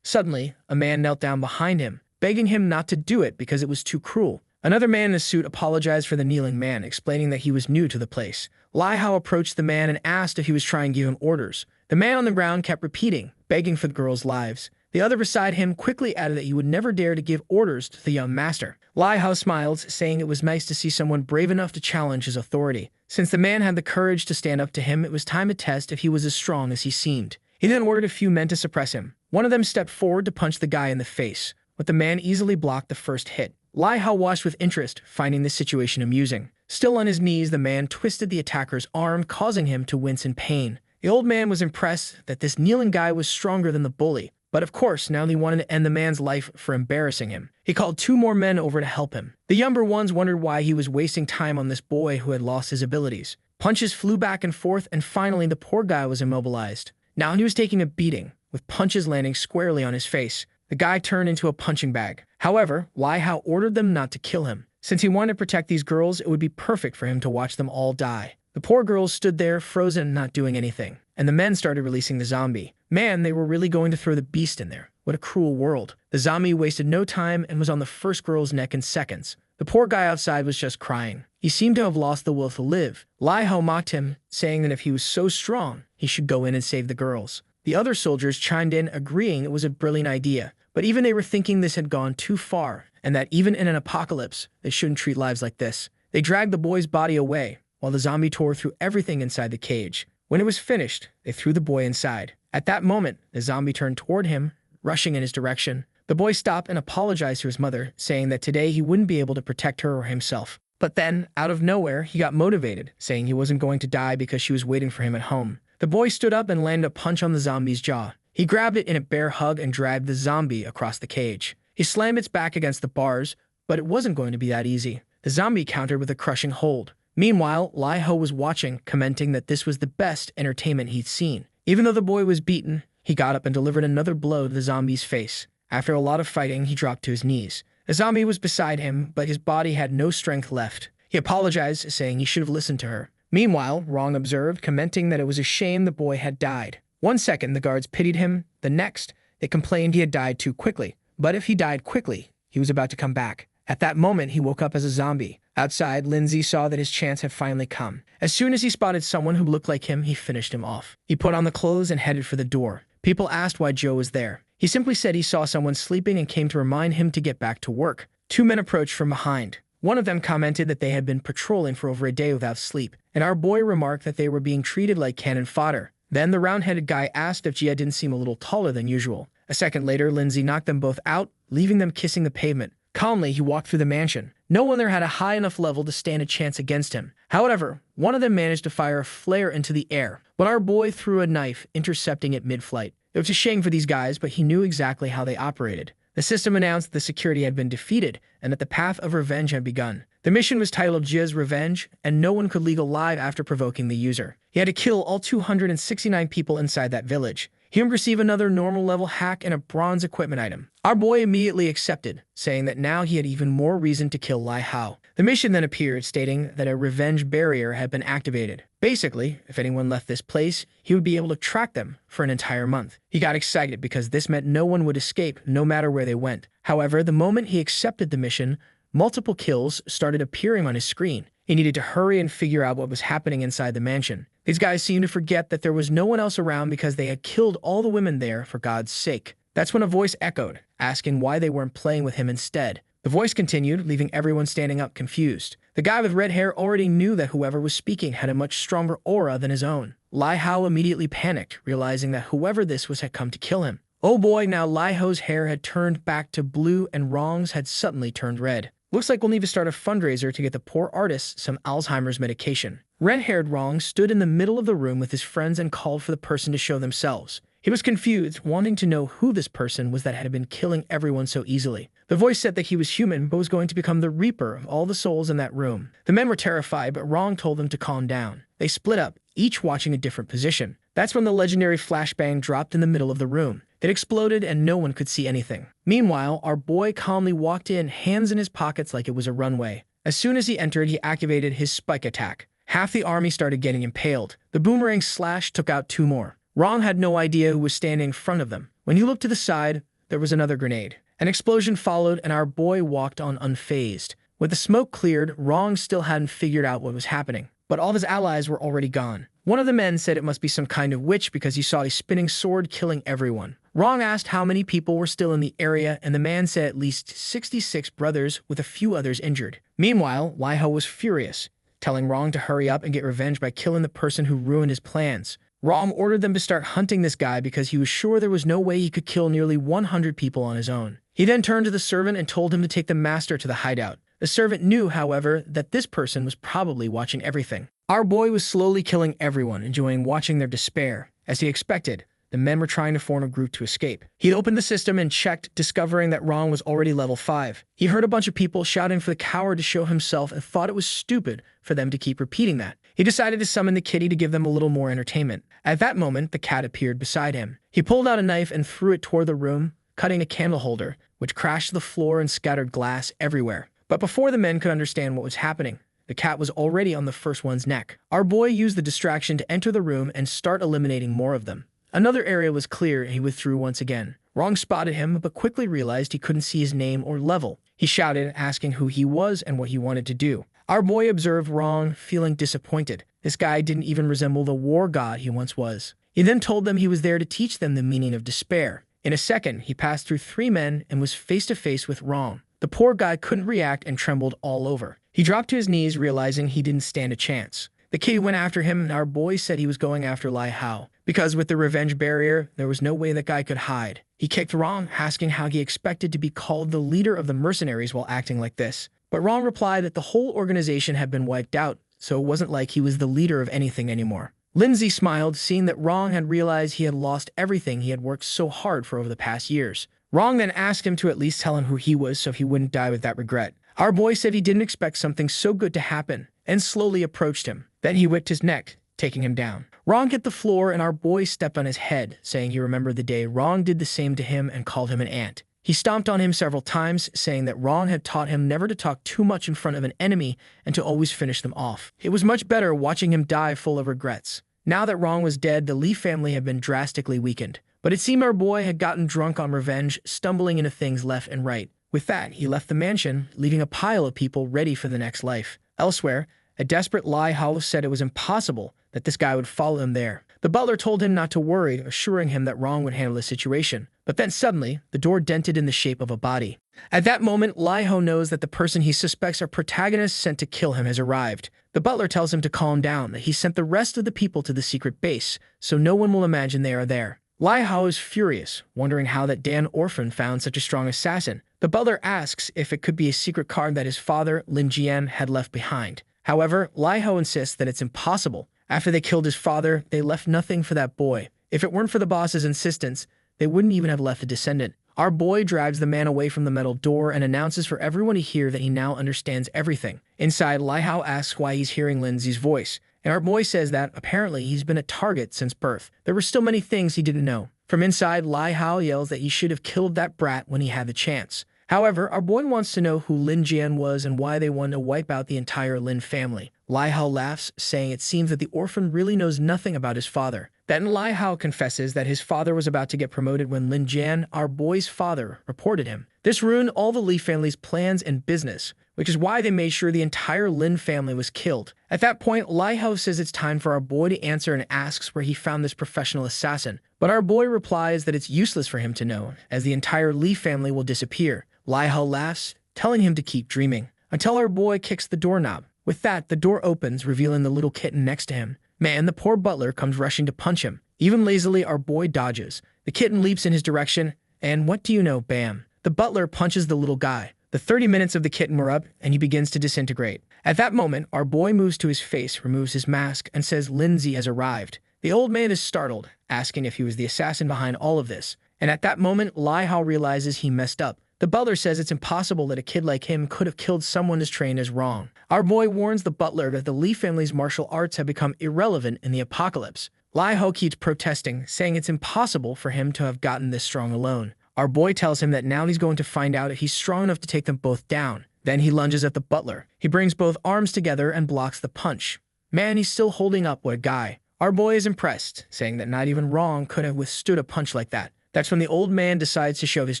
Suddenly, a man knelt down behind him, begging him not to do it because it was too cruel. Another man in a suit apologized for the kneeling man, explaining that he was new to the place. Lai Hao approached the man and asked if he was trying to give him orders. The man on the ground kept repeating, begging for the girls' lives. The other beside him quickly added that he would never dare to give orders to the young master. Lai Hao smiled, saying it was nice to see someone brave enough to challenge his authority. Since the man had the courage to stand up to him, it was time to test if he was as strong as he seemed. He then ordered a few men to suppress him. One of them stepped forward to punch the guy in the face, but the man easily blocked the first hit. Lai Hao watched with interest, finding this situation amusing. Still on his knees, the man twisted the attacker's arm, causing him to wince in pain. The old man was impressed that this kneeling guy was stronger than the bully, but of course, now he wanted to end the man's life for embarrassing him. He called 2 more men over to help him. The younger ones wondered why he was wasting time on this boy who had lost his abilities. Punches flew back and forth, and finally the poor guy was immobilized. Now he was taking a beating, with punches landing squarely on his face. The guy turned into a punching bag. However, Lai Hao ordered them not to kill him. Since he wanted to protect these girls, it would be perfect for him to watch them all die. The poor girls stood there, frozen, not doing anything, and the men started releasing the zombie. Man, they were really going to throw the beast in there. What a cruel world. The zombie wasted no time and was on the first girl's neck in seconds. The poor guy outside was just crying. He seemed to have lost the will to live. Lai Hao mocked him, saying that if he was so strong, he should go in and save the girls. The other soldiers chimed in, agreeing it was a brilliant idea. But even they were thinking this had gone too far, and that even in an apocalypse, they shouldn't treat lives like this. They dragged the boy's body away, while the zombie tore through everything inside the cage. When it was finished, they threw the boy inside. At that moment, the zombie turned toward him, rushing in his direction. The boy stopped and apologized to his mother, saying that today he wouldn't be able to protect her or himself. But then, out of nowhere, he got motivated, saying he wasn't going to die because she was waiting for him at home. The boy stood up and landed a punch on the zombie's jaw. He grabbed it in a bear hug and dragged the zombie across the cage. He slammed its back against the bars, but it wasn't going to be that easy. The zombie countered with a crushing hold. Meanwhile, Lai Ho was watching, commenting that this was the best entertainment he'd seen. Even though the boy was beaten, he got up and delivered another blow to the zombie's face. After a lot of fighting, he dropped to his knees. The zombie was beside him, but his body had no strength left. He apologized, saying he should have listened to her. Meanwhile, Rong observed, commenting that it was a shame the boy had died. 1 second, the guards pitied him. The next, they complained he had died too quickly. But if he died quickly, he was about to come back. At that moment, he woke up as a zombie. Outside, Lindsay saw that his chance had finally come. As soon as he spotted someone who looked like him, he finished him off. He put on the clothes and headed for the door. People asked why Joe was there. He simply said he saw someone sleeping and came to remind him to get back to work. 2 men approached from behind. One of them commented that they had been patrolling for over a day without sleep, and our boy remarked that they were being treated like cannon fodder. Then the round-headed guy asked if Jia didn't seem a little taller than usual. A second later, Lindsay knocked them both out, leaving them kissing the pavement. Calmly, he walked through the mansion. No one there had a high enough level to stand a chance against him. However, one of them managed to fire a flare into the air, but our boy threw a knife, intercepting it mid-flight. It was a shame for these guys, but he knew exactly how they operated. The system announced the security had been defeated and that the path of revenge had begun. The mission was titled Jia's Revenge, and no one could leave alive after provoking the user. He had to kill all 269 people inside that village. He would receive another normal level hack and a bronze equipment item. Our boy immediately accepted, saying that now he had even more reason to kill Lai Hao. The mission then appeared, stating that a revenge barrier had been activated. Basically, if anyone left this place, he would be able to track them for an entire month. He got excited because this meant no one would escape, no matter where they went. However, the moment he accepted the mission, multiple kills started appearing on his screen. He needed to hurry and figure out what was happening inside the mansion. These guys seemed to forget that there was no one else around because they had killed all the women there for God's sake. That's when a voice echoed, asking why they weren't playing with him instead. The voice continued, leaving everyone standing up confused. The guy with red hair already knew that whoever was speaking had a much stronger aura than his own. Lai Hao immediately panicked, realizing that whoever this was had come to kill him. Oh boy, now Lai Hao's hair had turned back to blue and Rong's had suddenly turned red. Looks like we'll need to start a fundraiser to get the poor artist some Alzheimer's medication. Red-haired Rong stood in the middle of the room with his friends and called for the person to show themselves. He was confused, wanting to know who this person was that had been killing everyone so easily. The voice said that he was human, but was going to become the reaper of all the souls in that room. The men were terrified, but Rong told them to calm down. They split up, each watching a different position. That's when the legendary flashbang dropped in the middle of the room. It exploded and no one could see anything. Meanwhile, our boy calmly walked in, hands in his pockets like it was a runway. As soon as he entered, he activated his spike attack. Half the army started getting impaled. The boomerang slash took out 2 more. Rong had no idea who was standing in front of them. When he looked to the side, there was another grenade. An explosion followed and our boy walked on unfazed. With the smoke cleared, Rong still hadn't figured out what was happening. But all of his allies were already gone. One of the men said it must be some kind of witch because he saw a spinning sword killing everyone. Rong asked how many people were still in the area, and the man said at least 66 brothers with a few others injured. Meanwhile, Lai Hao was furious, telling Rong to hurry up and get revenge by killing the person who ruined his plans. Rong ordered them to start hunting this guy because he was sure there was no way he could kill nearly 100 people on his own. He then turned to the servant and told him to take the master to the hideout. The servant knew, however, that this person was probably watching everything. Our boy was slowly killing everyone, enjoying watching their despair. As he expected, the men were trying to form a group to escape. He opened the system and checked, discovering that Rong was already level 5. He heard a bunch of people shouting for the coward to show himself and thought it was stupid for them to keep repeating that. He decided to summon the kitty to give them a little more entertainment. At that moment, the cat appeared beside him. He pulled out a knife and threw it toward the room, cutting a candle holder, which crashed to the floor and scattered glass everywhere. But before the men could understand what was happening, the cat was already on the first one's neck. Our boy used the distraction to enter the room and start eliminating more of them. Another area was clear and he withdrew once again. Rong spotted him, but quickly realized he couldn't see his name or level. He shouted, asking who he was and what he wanted to do. Our boy observed Rong, feeling disappointed. This guy didn't even resemble the war god he once was. He then told them he was there to teach them the meaning of despair. In a second, he passed through 3 men and was face to face with Rong. The poor guy couldn't react and trembled all over. He dropped to his knees, realizing he didn't stand a chance. The kid went after him, and our boy said he was going after Lai Hao. Because with the revenge barrier, there was no way that guy could hide. He kicked Rong, asking how he expected to be called the leader of the mercenaries while acting like this. But Rong replied that the whole organization had been wiped out, so it wasn't like he was the leader of anything anymore. Lindsay smiled, seeing that Rong had realized he had lost everything he had worked so hard for over the past years. Rong then asked him to at least tell him who he was so he wouldn't die with that regret. Our boy said he didn't expect something so good to happen, and slowly approached him. Then he whipped his neck, taking him down. Rong hit the floor and our boy stepped on his head, saying he remembered the day Rong did the same to him and called him an ant. He stomped on him several times, saying that Rong had taught him never to talk too much in front of an enemy and to always finish them off. It was much better watching him die full of regrets. Now that Rong was dead, the Li family had been drastically weakened. But it seemed our boy had gotten drunk on revenge, stumbling into things left and right. With that, he left the mansion, leaving a pile of people ready for the next life. Elsewhere, a desperate Lai Hao said it was impossible that this guy would follow him there. The butler told him not to worry, assuring him that Rong would handle the situation. But then suddenly, the door dented in the shape of a body. At that moment, Lai Hao knows that the person he suspects are protagonists sent to kill him has arrived. The butler tells him to calm down, that he sent the rest of the people to the secret base, so no one will imagine they are there. Lai Hao is furious, wondering how that Dan Orphan found such a strong assassin. The butler asks if it could be a secret card that his father, Lin Jian, had left behind. However, Lai Hao insists that it's impossible. After they killed his father, they left nothing for that boy. If it weren't for the boss's insistence, they wouldn't even have left a descendant. Our boy drags the man away from the metal door and announces for everyone to hear that he now understands everything. Inside, Lai Hao asks why he's hearing Lindsay's voice, and our boy says that, apparently, he's been a target since birth. There were still many things he didn't know. From inside, Lai Hao yells that he should have killed that brat when he had the chance. However, our boy wants to know who Lin Jian was and why they wanted to wipe out the entire Lin family. Lai Hao laughs, saying it seems that the orphan really knows nothing about his father. Then Lai Hao confesses that his father was about to get promoted when Lin Jian, our boy's father, reported him. This ruined all the Li family's plans and business, which is why they made sure the entire Lin family was killed. At that point, Lai Hao says it's time for our boy to answer and asks where he found this professional assassin. But our boy replies that it's useless for him to know, as the entire Li family will disappear. Lai Hao laughs, telling him to keep dreaming, until our boy kicks the doorknob. With that, the door opens, revealing the little kitten next to him. Man, the poor butler comes rushing to punch him. Even lazily, our boy dodges. The kitten leaps in his direction, and what do you know, bam. The butler punches the little guy. The 30 minutes of the kitten were up, and he begins to disintegrate. At that moment, our boy moves to his face, removes his mask, and says Lindsay has arrived. The old man is startled, asking if he was the assassin behind all of this. And at that moment, Lai Hao realizes he messed up. The butler says it's impossible that a kid like him could have killed someone as trained as wrong. Our boy warns the butler that the Li family's martial arts have become irrelevant in the apocalypse. Lai Hao keeps protesting, saying it's impossible for him to have gotten this strong alone. Our boy tells him that now he's going to find out if he's strong enough to take them both down. Then he lunges at the butler. He brings both arms together and blocks the punch. Man, he's still holding up, what a guy. Our boy is impressed, saying that not even Wrong could have withstood a punch like that. That's when the old man decides to show his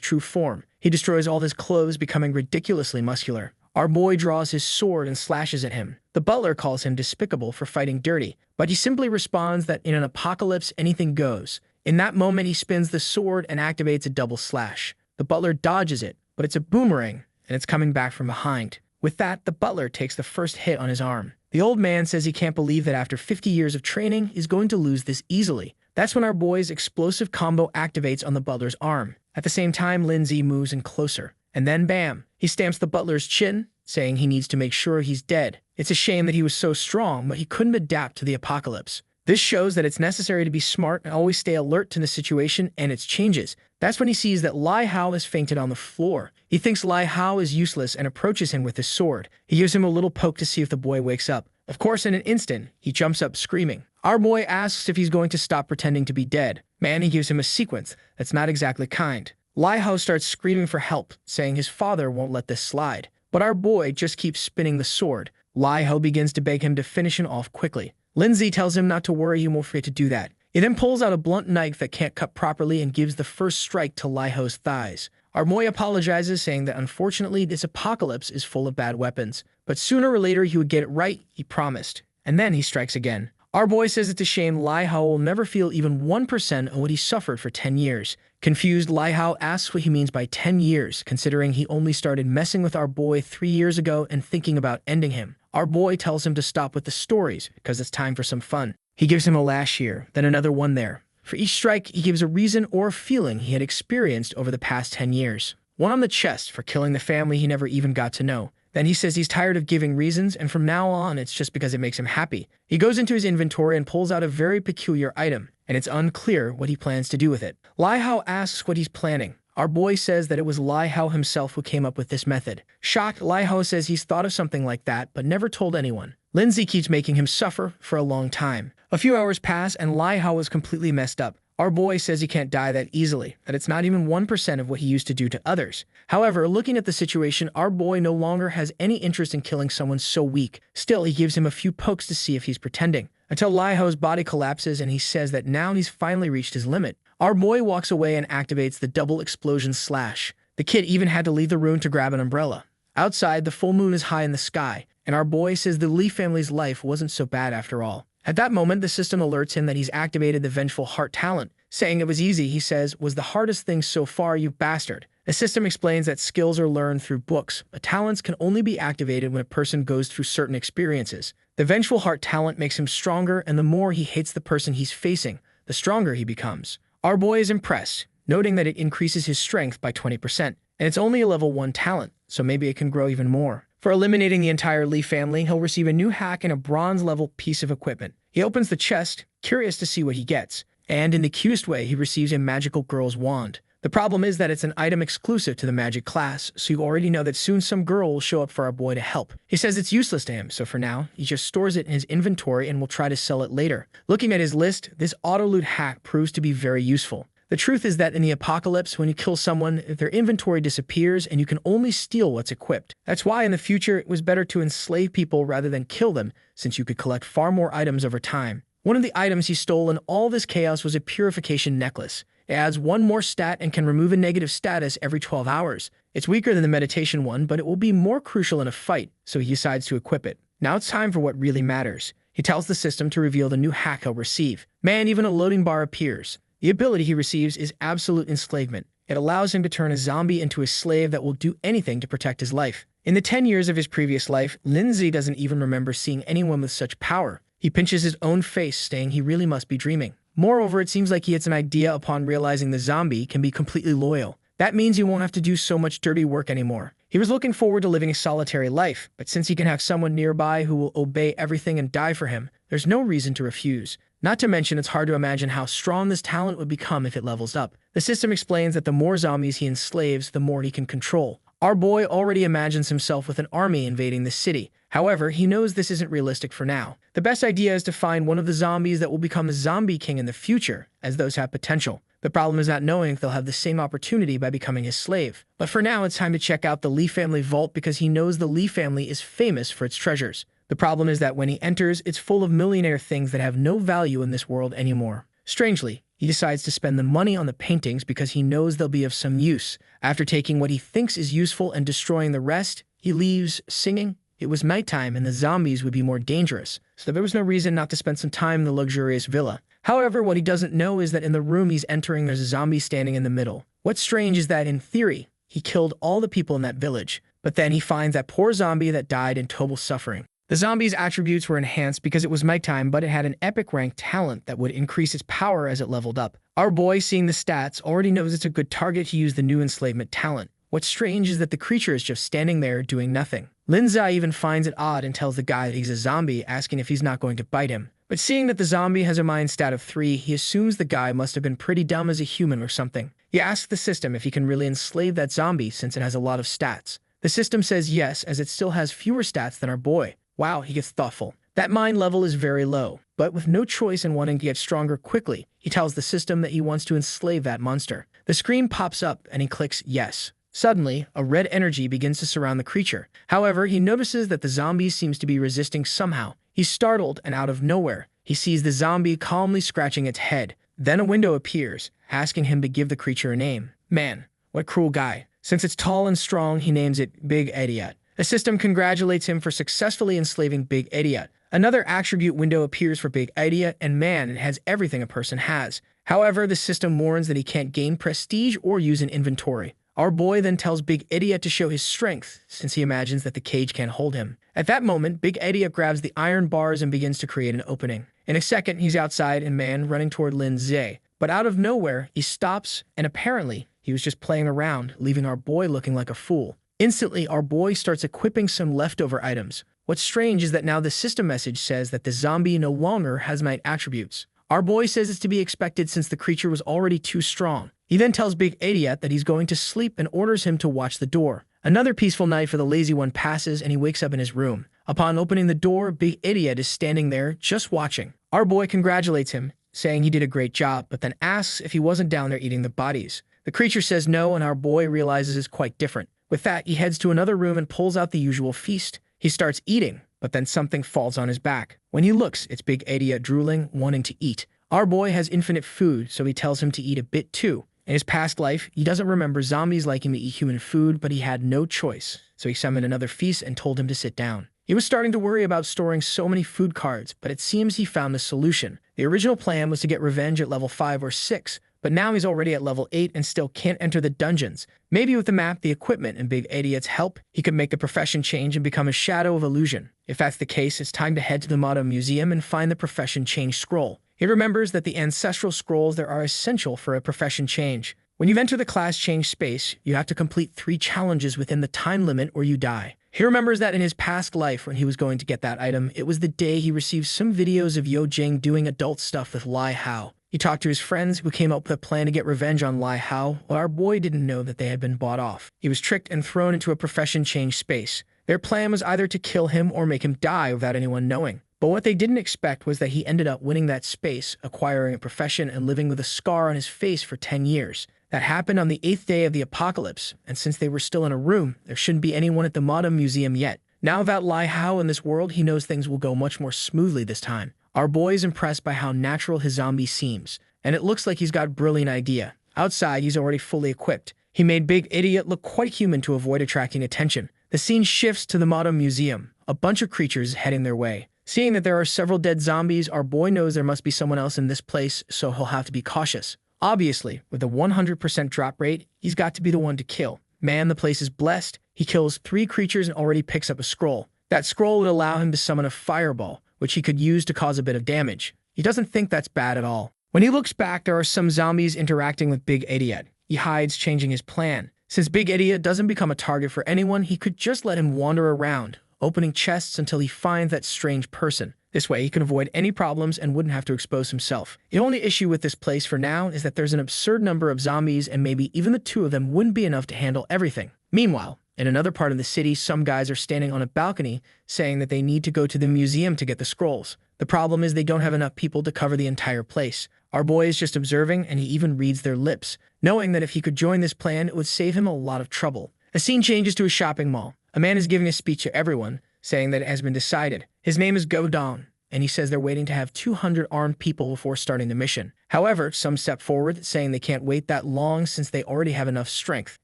true form. He destroys all his clothes, becoming ridiculously muscular. Our boy draws his sword and slashes at him. The butler calls him despicable for fighting dirty, but he simply responds that in an apocalypse, anything goes. In that moment, he spins the sword and activates a double slash. The butler dodges it, but it's a boomerang, and it's coming back from behind. With that, the butler takes the first hit on his arm. The old man says he can't believe that after 50 years of training, he's going to lose this easily. That's when our boy's explosive combo activates on the butler's arm. At the same time, Lindsay moves in closer. And then bam, he stamps the butler's chin, saying he needs to make sure he's dead. It's a shame that he was so strong, but he couldn't adapt to the apocalypse. This shows that it's necessary to be smart and always stay alert to the situation and its changes. That's when he sees that Lai Hao has fainted on the floor. He thinks Lai Hao is useless and approaches him with his sword. He gives him a little poke to see if the boy wakes up. Of course, in an instant, he jumps up screaming. Our boy asks if he's going to stop pretending to be dead. Man, he gives him a sequence that's not exactly kind. Lai Hao starts screaming for help, saying his father won't let this slide. But our boy just keeps spinning the sword. Lai Hao begins to beg him to finish him off quickly. Lindsay tells him not to worry, he won't forget to do that. He then pulls out a blunt knife that can't cut properly and gives the first strike to Lai Hao's thighs. Our boy apologizes, saying that unfortunately this apocalypse is full of bad weapons. But sooner or later he would get it right, he promised. And then he strikes again. Our boy says it's a shame Lai Hao will never feel even 1% of what he suffered for 10 years. Confused, Lai Hao asks what he means by 10 years, considering he only started messing with our boy 3 years ago and thinking about ending him. Our boy tells him to stop with the stories, because it's time for some fun. He gives him a lash here, then another one there. For each strike, he gives a reason or a feeling he had experienced over the past 10 years. One on the chest for killing the family he never even got to know. Then he says he's tired of giving reasons, and from now on, it's just because it makes him happy. He goes into his inventory and pulls out a very peculiar item, and it's unclear what he plans to do with it. Lai Hao asks what he's planning. Our boy says that it was Lai Hao himself who came up with this method. Shocked, Lai Hao says he's thought of something like that, but never told anyone. Lindsay keeps making him suffer for a long time. A few hours pass, and Lai Hao is completely messed up. Our boy says he can't die that easily, that it's not even 1% of what he used to do to others. However, looking at the situation, our boy no longer has any interest in killing someone so weak. Still, he gives him a few pokes to see if he's pretending, until Lai Hao's body collapses and he says that now he's finally reached his limit. Our boy walks away and activates the double explosion slash. The kid even had to leave the room to grab an umbrella. Outside, the full moon is high in the sky, and our boy says the Li family's life wasn't so bad after all. At that moment, the system alerts him that he's activated the Vengeful Heart talent. Saying it was easy, he says, was the hardest thing so far, you bastard. The system explains that skills are learned through books, but talents can only be activated when a person goes through certain experiences. The Vengeful Heart talent makes him stronger, and the more he hates the person he's facing, the stronger he becomes. Our boy is impressed, noting that it increases his strength by 20%, and it's only a level 1 talent, so maybe it can grow even more. For eliminating the entire Li family, he'll receive a new hack and a bronze-level piece of equipment. He opens the chest, curious to see what he gets, and in the cutest way, he receives a magical girl's wand. The problem is that it's an item exclusive to the magic class, so you already know that soon some girl will show up for our boy to help. He says it's useless to him, so for now, he just stores it in his inventory and will try to sell it later. Looking at his list, this auto-loot hack proves to be very useful. The truth is that in the apocalypse, when you kill someone, their inventory disappears and you can only steal what's equipped. That's why in the future, it was better to enslave people rather than kill them, since you could collect far more items over time. One of the items he stole in all this chaos was a purification necklace. It adds one more stat and can remove a negative status every 12 hours. It's weaker than the meditation one, but it will be more crucial in a fight, so he decides to equip it. Now it's time for what really matters. He tells the system to reveal the new hack he'll receive. Man, even a loading bar appears. The ability he receives is absolute enslavement. It allows him to turn a zombie into a slave that will do anything to protect his life. In the 10 years of his previous life, Lindsay doesn't even remember seeing anyone with such power. He pinches his own face, saying he really must be dreaming. Moreover, it seems like he gets an idea upon realizing the zombie can be completely loyal. That means he won't have to do so much dirty work anymore. He was looking forward to living a solitary life, but since he can have someone nearby who will obey everything and die for him, there's no reason to refuse. Not to mention, it's hard to imagine how strong this talent would become if it levels up. The system explains that the more zombies he enslaves, the more he can control. Our boy already imagines himself with an army invading the city. However, he knows this isn't realistic for now. The best idea is to find one of the zombies that will become a zombie king in the future, as those have potential. The problem is not knowing if they'll have the same opportunity by becoming his slave. But for now, it's time to check out the Lee family vault because he knows the Lee family is famous for its treasures. The problem is that when he enters, it's full of millionaire things that have no value in this world anymore. Strangely, he decides to spend the money on the paintings because he knows they'll be of some use. After taking what he thinks is useful and destroying the rest, he leaves, singing. It was nighttime and the zombies would be more dangerous, so there was no reason not to spend some time in the luxurious villa. However, what he doesn't know is that in the room he's entering, there's a zombie standing in the middle. What's strange is that, in theory, he killed all the people in that village, but then he finds that poor zombie that died in total suffering. The zombie's attributes were enhanced because it was nighttime, but it had an epic rank talent that would increase its power as it leveled up. Our boy, seeing the stats, already knows it's a good target to use the new enslavement talent. What's strange is that the creature is just standing there doing nothing. Lindsay even finds it odd and tells the guy that he's a zombie, asking if he's not going to bite him. But seeing that the zombie has a mind stat of 3, he assumes the guy must have been pretty dumb as a human or something. He asks the system if he can really enslave that zombie since it has a lot of stats. The system says yes, as it still has fewer stats than our boy. Wow, he gets thoughtful. That mind level is very low, but with no choice and wanting to get stronger quickly, he tells the system that he wants to enslave that monster. The screen pops up and he clicks yes. Suddenly, a red energy begins to surround the creature. However, he notices that the zombie seems to be resisting somehow. He's startled, and out of nowhere, he sees the zombie calmly scratching its head. Then a window appears, asking him to give the creature a name. Man, what cruel guy. Since it's tall and strong, he names it Big Idiot. The system congratulates him for successfully enslaving Big Idiot. Another attribute window appears for Big Idiot, and man, it has everything a person has. However, the system warns that he can't gain prestige or use an inventory. Our boy then tells Big Idiot to show his strength, since he imagines that the cage can't hold him. At that moment, Big Idiot grabs the iron bars and begins to create an opening. In a second, he's outside and man running toward Lindsay. But out of nowhere, he stops, and apparently, he was just playing around, leaving our boy looking like a fool. Instantly, our boy starts equipping some leftover items. What's strange is that now the system message says that the zombie no longer has night attributes. Our boy says it's to be expected since the creature was already too strong. He then tells Big Idiot that he's going to sleep and orders him to watch the door. Another peaceful night for the lazy one passes and he wakes up in his room. Upon opening the door, Big Idiot is standing there, just watching. Our boy congratulates him, saying he did a great job, but then asks if he wasn't down there eating the bodies. The creature says no, and our boy realizes it's quite different. With that, he heads to another room and pulls out the usual feast. He starts eating, but then something falls on his back. When he looks, it's Big Idiot drooling, wanting to eat. Our boy has infinite food, so he tells him to eat a bit too. In his past life, he doesn't remember zombies liking to eat human food, but he had no choice, so he summoned another feast and told him to sit down. He was starting to worry about storing so many food cards, but it seems he found a solution. The original plan was to get revenge at level 5 or 6, but now he's already at level 8 and still can't enter the dungeons. Maybe with the map, the equipment, and Big Idiot's help, he could make the profession change and become a shadow of illusion. If that's the case, it's time to head to the Motto Museum and find the profession change scroll. He remembers that the ancestral scrolls there are essential for a profession change. When you enter the class change space, you have to complete 3 challenges within the time limit or you die. He remembers that in his past life when he was going to get that item, it was the day he received some videos of Yo Jing doing adult stuff with Lai Hao. He talked to his friends who came up with a plan to get revenge on Lai Hao, while our boy didn't know that they had been bought off. He was tricked and thrown into a profession-changed space. Their plan was either to kill him or make him die without anyone knowing. But what they didn't expect was that he ended up winning that space, acquiring a profession, and living with a scar on his face for 10 years. That happened on the 8th day of the apocalypse, and since they were still in a room, there shouldn't be anyone at the Modern Museum yet. Now without Lai Hao in this world, he knows things will go much more smoothly this time. Our boy is impressed by how natural his zombie seems, and it looks like he's got a brilliant idea. Outside, he's already fully equipped. He made Big Idiot look quite human to avoid attracting attention. The scene shifts to the Modern Museum, a bunch of creatures heading their way. Seeing that there are several dead zombies, our boy knows there must be someone else in this place, so he'll have to be cautious. Obviously, with a 100% drop rate, he's got to be the one to kill. Man, the place is blessed. He kills 3 creatures and already picks up a scroll. That scroll would allow him to summon a fireball, which he could use to cause a bit of damage. He doesn't think that's bad at all. When he looks back, there are some zombies interacting with Big Idiot. He hides, changing his plan. Since Big Idiot doesn't become a target for anyone, he could just let him wander around, opening chests until he finds that strange person. This way, he can avoid any problems and wouldn't have to expose himself. The only issue with this place for now is that there's an absurd number of zombies, and maybe even the 2 of them wouldn't be enough to handle everything. Meanwhile, in another part of the city, some guys are standing on a balcony saying that they need to go to the museum to get the scrolls. The problem is they don't have enough people to cover the entire place. Our boy is just observing, and he even reads their lips, knowing that if he could join this plan, it would save him a lot of trouble. The scene changes to a shopping mall. A man is giving a speech to everyone, saying that it has been decided. His name is Go Dong, and he says they're waiting to have 200 armed people before starting the mission. However, some step forward, saying they can't wait that long since they already have enough strength.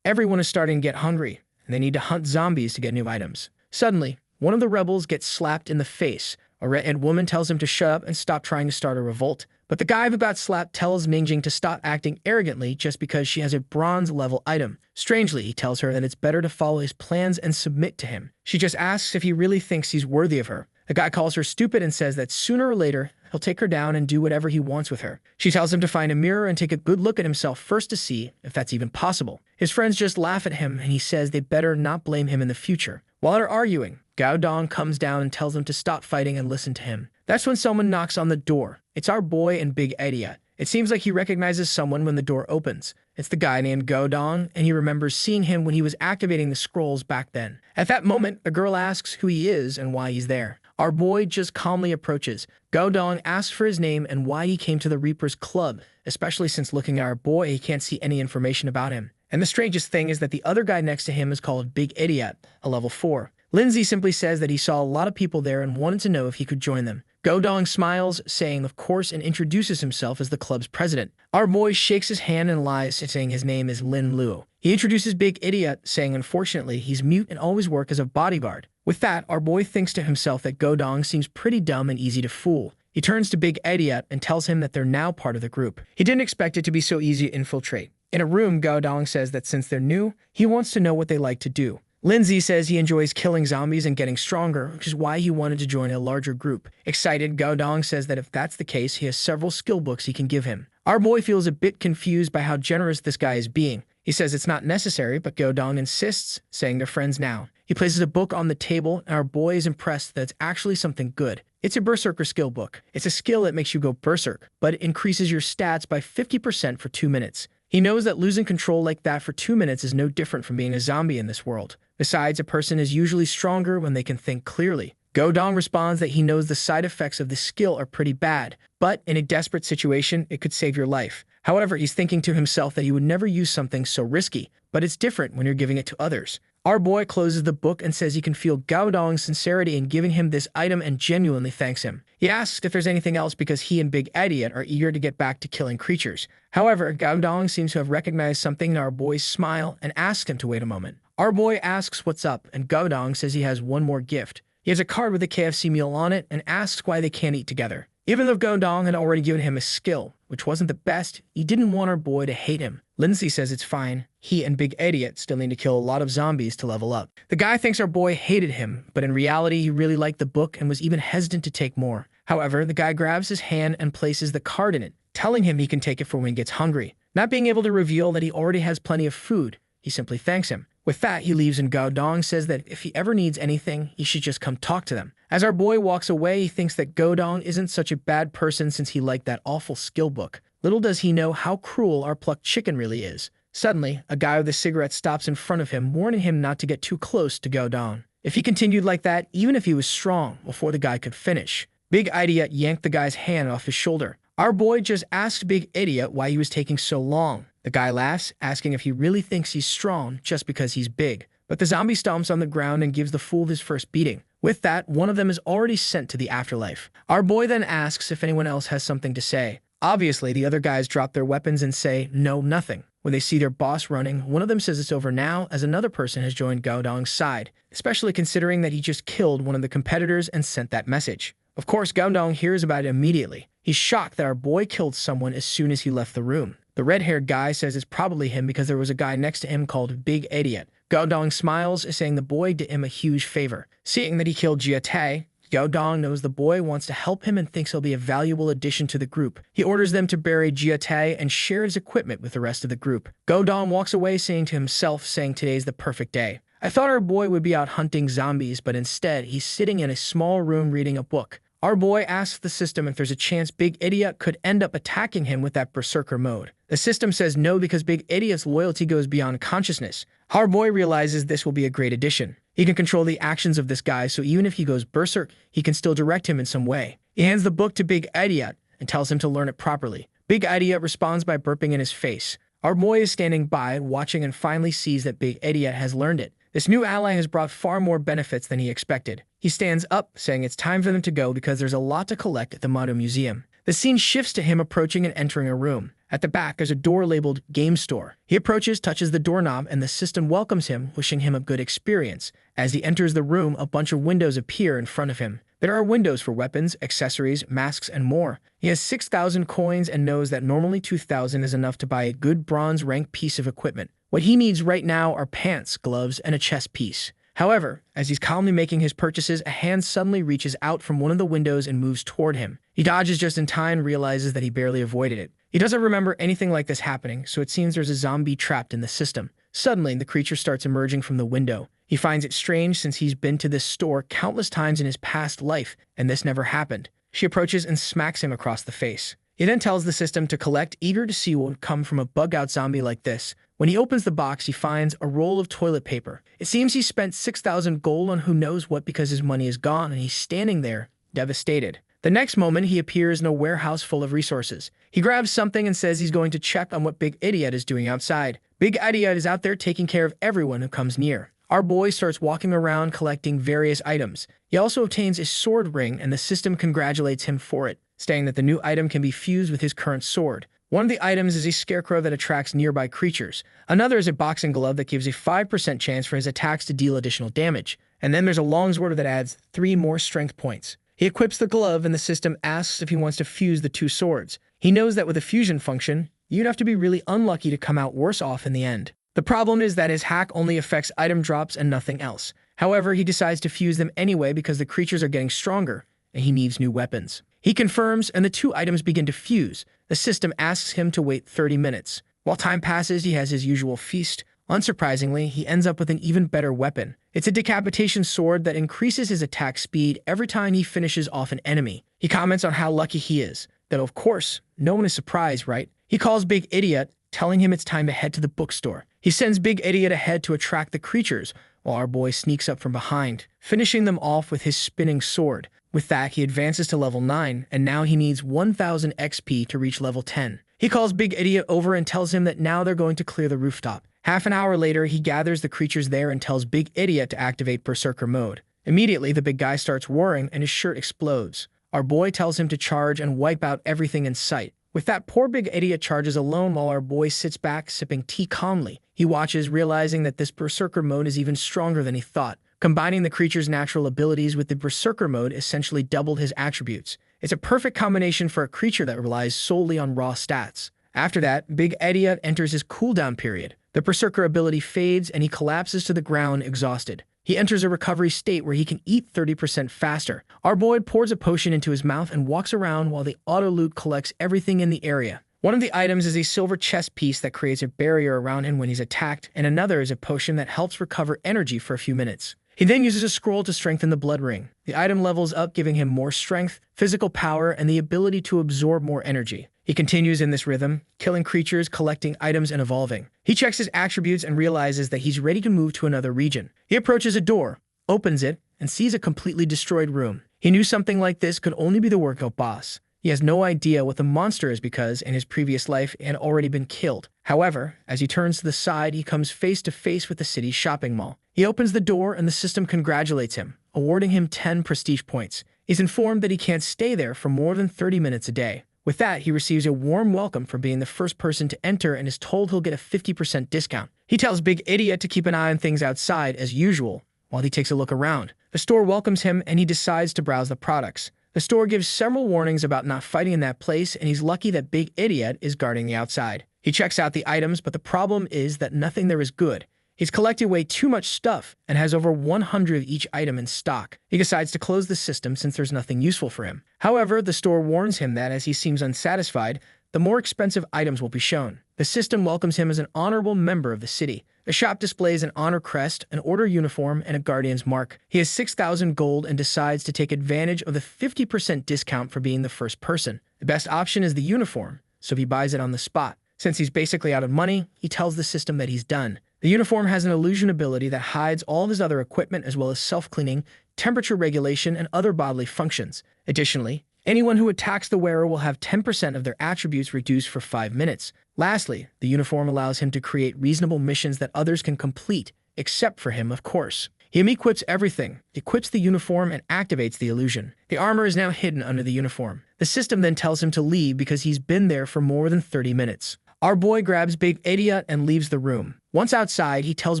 Everyone is starting to get hungry, and they need to hunt zombies to get new items. Suddenly, one of the rebels gets slapped in the face. A red-haired woman tells him to shut up and stop trying to start a revolt. But the guy who got slapped tells Mingjing to stop acting arrogantly just because she has a bronze-level item. Strangely, he tells her that it's better to follow his plans and submit to him. She just asks if he really thinks he's worthy of her. The guy calls her stupid and says that sooner or later, he'll take her down and do whatever he wants with her. She tells him to find a mirror and take a good look at himself first to see if that's even possible. His friends just laugh at him, and he says they better not blame him in the future. While they're arguing, Gao Dong comes down and tells them to stop fighting and listen to him. That's when someone knocks on the door. It's our boy and Big Idiot. It seems like he recognizes someone when the door opens. It's the guy named Go Dong, and he remembers seeing him when he was activating the scrolls back then. At that moment, the girl asks who he is and why he's there. Our boy just calmly approaches. Go Dong asks for his name and why he came to the Reaper's Club, especially since looking at our boy, he can't see any information about him. And the strangest thing is that the other guy next to him is called Big Idiot, a level 4. Lindsay simply says that he saw a lot of people there and wanted to know if he could join them. Go Dong smiles, saying of course, and introduces himself as the club's president. Our boy shakes his hand and lies, saying his name is Lin Lu. He introduces Big Idiot, saying unfortunately he's mute and always works as a bodyguard. With that, our boy thinks to himself that Go Dong seems pretty dumb and easy to fool. He turns to Big Idiot and tells him that they're now part of the group. He didn't expect it to be so easy to infiltrate. In a room, Go Dong says that since they're new, he wants to know what they like to do. Lindsay says he enjoys killing zombies and getting stronger, which is why he wanted to join a larger group. Excited, Go Dong says that if that's the case, he has several skill books he can give him. Our boy feels a bit confused by how generous this guy is being. He says it's not necessary, but Go Dong insists, saying they're friends now. He places a book on the table, and our boy is impressed that it's actually something good. It's a Berserker skill book. It's a skill that makes you go berserk, but it increases your stats by 50% for 2 minutes. He knows that losing control like that for 2 minutes is no different from being a zombie in this world. Besides, a person is usually stronger when they can think clearly. Go Dong responds that he knows the side effects of this skill are pretty bad, but in a desperate situation, it could save your life. However, he's thinking to himself that he would never use something so risky, but it's different when you're giving it to others. Our boy closes the book and says he can feel Gao Dong's sincerity in giving him this item and genuinely thanks him. He asks if there's anything else because he and Big Idiot are eager to get back to killing creatures. However, Gao Dong seems to have recognized something in our boy's smile and asks him to wait a moment. Our boy asks what's up, and Gao Dong says he has one more gift. He has a card with a KFC meal on it and asks why they can't eat together. Even though Go Dong had already given him a skill, which wasn't the best, he didn't want our boy to hate him. Lindsay says it's fine. He and Big Idiot still need to kill a lot of zombies to level up. The guy thinks our boy hated him, but in reality, he really liked the book and was even hesitant to take more. However, the guy grabs his hand and places the card in it, telling him he can take it for when he gets hungry. Not being able to reveal that he already has plenty of food, he simply thanks him. With that, he leaves and Gao Dong says that if he ever needs anything, he should just come talk to them. As our boy walks away, he thinks that Gao Dong isn't such a bad person since he liked that awful skill book. Little does he know how cruel our plucked chicken really is. Suddenly, a guy with a cigarette stops in front of him, warning him not to get too close to Gao Dong. If he continued like that, even if he was strong, before the guy could finish, Big Idiot yanked the guy's hand off his shoulder. Our boy just asked Big Idiot why he was taking so long. The guy laughs, asking if he really thinks he's strong just because he's big. But the zombie stomps on the ground and gives the fool his first beating. With that, one of them is already sent to the afterlife. Our boy then asks if anyone else has something to say. Obviously, the other guys drop their weapons and say, no, nothing. When they see their boss running, one of them says it's over now as another person has joined Gao Dong's side, especially considering that he just killed one of the competitors and sent that message. Of course, Gao Dong hears about it immediately. He's shocked that our boy killed someone as soon as he left the room. The red-haired guy says it's probably him because there was a guy next to him called Big Idiot. Gao Dong smiles, saying the boy did him a huge favor. Seeing that he killed Jia Tai, Gao Dong knows the boy wants to help him and thinks he'll be a valuable addition to the group. He orders them to bury Jia Tai and share his equipment with the rest of the group. Gao Dong walks away saying to himself, today's the perfect day. I thought our boy would be out hunting zombies, but instead he's sitting in a small room reading a book. Our boy asks the system if there's a chance Big Idiot could end up attacking him with that berserker mode. The system says no because Big Idiot's loyalty goes beyond consciousness. Our boy realizes this will be a great addition. He can control the actions of this guy, so even if he goes berserk, he can still direct him in some way. He hands the book to Big Idiot and tells him to learn it properly. Big Idiot responds by burping in his face. Our boy is standing by, watching, and finally sees that Big Idiot has learned it. This new ally has brought far more benefits than he expected. He stands up, saying it's time for them to go because there's a lot to collect at the Mado Museum. The scene shifts to him approaching and entering a room. At the back, there's a door labeled Game Store. He approaches, touches the doorknob, and the system welcomes him, wishing him a good experience. As he enters the room, a bunch of windows appear in front of him. There are windows for weapons, accessories, masks, and more. He has 6,000 coins and knows that normally 2,000 is enough to buy a good bronze rank piece of equipment. What he needs right now are pants, gloves, and a chest piece. However, as he's calmly making his purchases, a hand suddenly reaches out from one of the windows and moves toward him. He dodges just in time and realizes that he barely avoided it. He doesn't remember anything like this happening, so it seems there's a zombie trapped in the system. Suddenly, the creature starts emerging from the window. He finds it strange since he's been to this store countless times in his past life, and this never happened. She approaches and smacks him across the face. He then tells the system to collect, eager to see what would come from a bug-out zombie like this. When he opens the box, he finds a roll of toilet paper. It seems he spent 6,000 gold on who knows what because his money is gone, and he's standing there, devastated. The next moment, he appears in a warehouse full of resources. He grabs something and says he's going to check on what Big Idiot is doing outside. Big Idiot is out there taking care of everyone who comes near. Our boy starts walking around collecting various items. He also obtains a sword ring, and the system congratulates him for it, saying that the new item can be fused with his current sword. One of the items is a scarecrow that attracts nearby creatures. Another is a boxing glove that gives a 5% chance for his attacks to deal additional damage. And then there's a longsword that adds 3 more strength points. He equips the glove and the system asks if he wants to fuse the 2 swords. He knows that with a fusion function, you'd have to be really unlucky to come out worse off in the end. The problem is that his hack only affects item drops and nothing else. However, he decides to fuse them anyway because the creatures are getting stronger, and he needs new weapons. He confirms, and the 2 items begin to fuse. The system asks him to wait 30 minutes. While time passes, he has his usual feast. Unsurprisingly, he ends up with an even better weapon. It's a decapitation sword that increases his attack speed every time he finishes off an enemy. He comments on how lucky he is. Though, of course, no one is surprised, right? He calls Big Idiot, telling him it's time to head to the bookstore. He sends Big Idiot ahead to attract the creatures, while our boy sneaks up from behind, finishing them off with his spinning sword. With that, he advances to level 9, and now he needs 1,000 XP to reach level 10. He calls Big Idiot over and tells him that now they're going to clear the rooftop. Half an hour later, he gathers the creatures there and tells Big Idiot to activate Berserker mode. Immediately, the big guy starts roaring and his shirt explodes. Our boy tells him to charge and wipe out everything in sight. With that, poor Big Idiot charges alone while our boy sits back, sipping tea calmly. He watches, realizing that this Berserker mode is even stronger than he thought. Combining the creature's natural abilities with the Berserker mode essentially doubled his attributes. It's a perfect combination for a creature that relies solely on raw stats. After that, Big Idiot enters his cooldown period. The Berserker ability fades and he collapses to the ground exhausted. He enters a recovery state where he can eat 30% faster. Our boy pours a potion into his mouth and walks around while the auto-loot collects everything in the area. One of the items is a silver chest piece that creates a barrier around him when he's attacked, and another is a potion that helps recover energy for a few minutes. He then uses a scroll to strengthen the blood ring. The item levels up, giving him more strength, physical power, and the ability to absorb more energy. He continues in this rhythm, killing creatures, collecting items, and evolving. He checks his attributes and realizes that he's ready to move to another region. He approaches a door, opens it, and sees a completely destroyed room. He knew something like this could only be the work of a boss. He has no idea what the monster is because, in his previous life, it had already been killed. However, as he turns to the side, he comes face to face with the city's shopping mall. He opens the door and the system congratulates him, awarding him 10 prestige points. He's informed that he can't stay there for more than 30 minutes a day. With that, he receives a warm welcome for being the first person to enter and is told he'll get a 50% discount. He tells Big Idiot to keep an eye on things outside as usual, while he takes a look around. The store welcomes him and he decides to browse the products. The store gives several warnings about not fighting in that place, and he's lucky that Big Idiot is guarding the outside. He checks out the items, but the problem is that nothing there is good. He's collected way too much stuff and has over 100 of each item in stock. He decides to close the system since there's nothing useful for him. However, the store warns him that as he seems unsatisfied, the more expensive items will be shown. The system welcomes him as an honorable member of the city. The shop displays an honor crest, an order uniform, and a guardian's mark. He has 6,000 gold and decides to take advantage of the 50% discount for being the first person. The best option is the uniform, so he buys it on the spot. Since he's basically out of money, he tells the system that he's done. The uniform has an illusion ability that hides all of his other equipment as well as self-cleaning, temperature regulation, and other bodily functions. Additionally, anyone who attacks the wearer will have 10% of their attributes reduced for 5 minutes. Lastly, the uniform allows him to create reasonable missions that others can complete, except for him, of course. He equips everything, equips the uniform, and activates the illusion. The armor is now hidden under the uniform. The system then tells him to leave because he's been there for more than 30 minutes. Our boy grabs Big Idiot and leaves the room. Once outside, he tells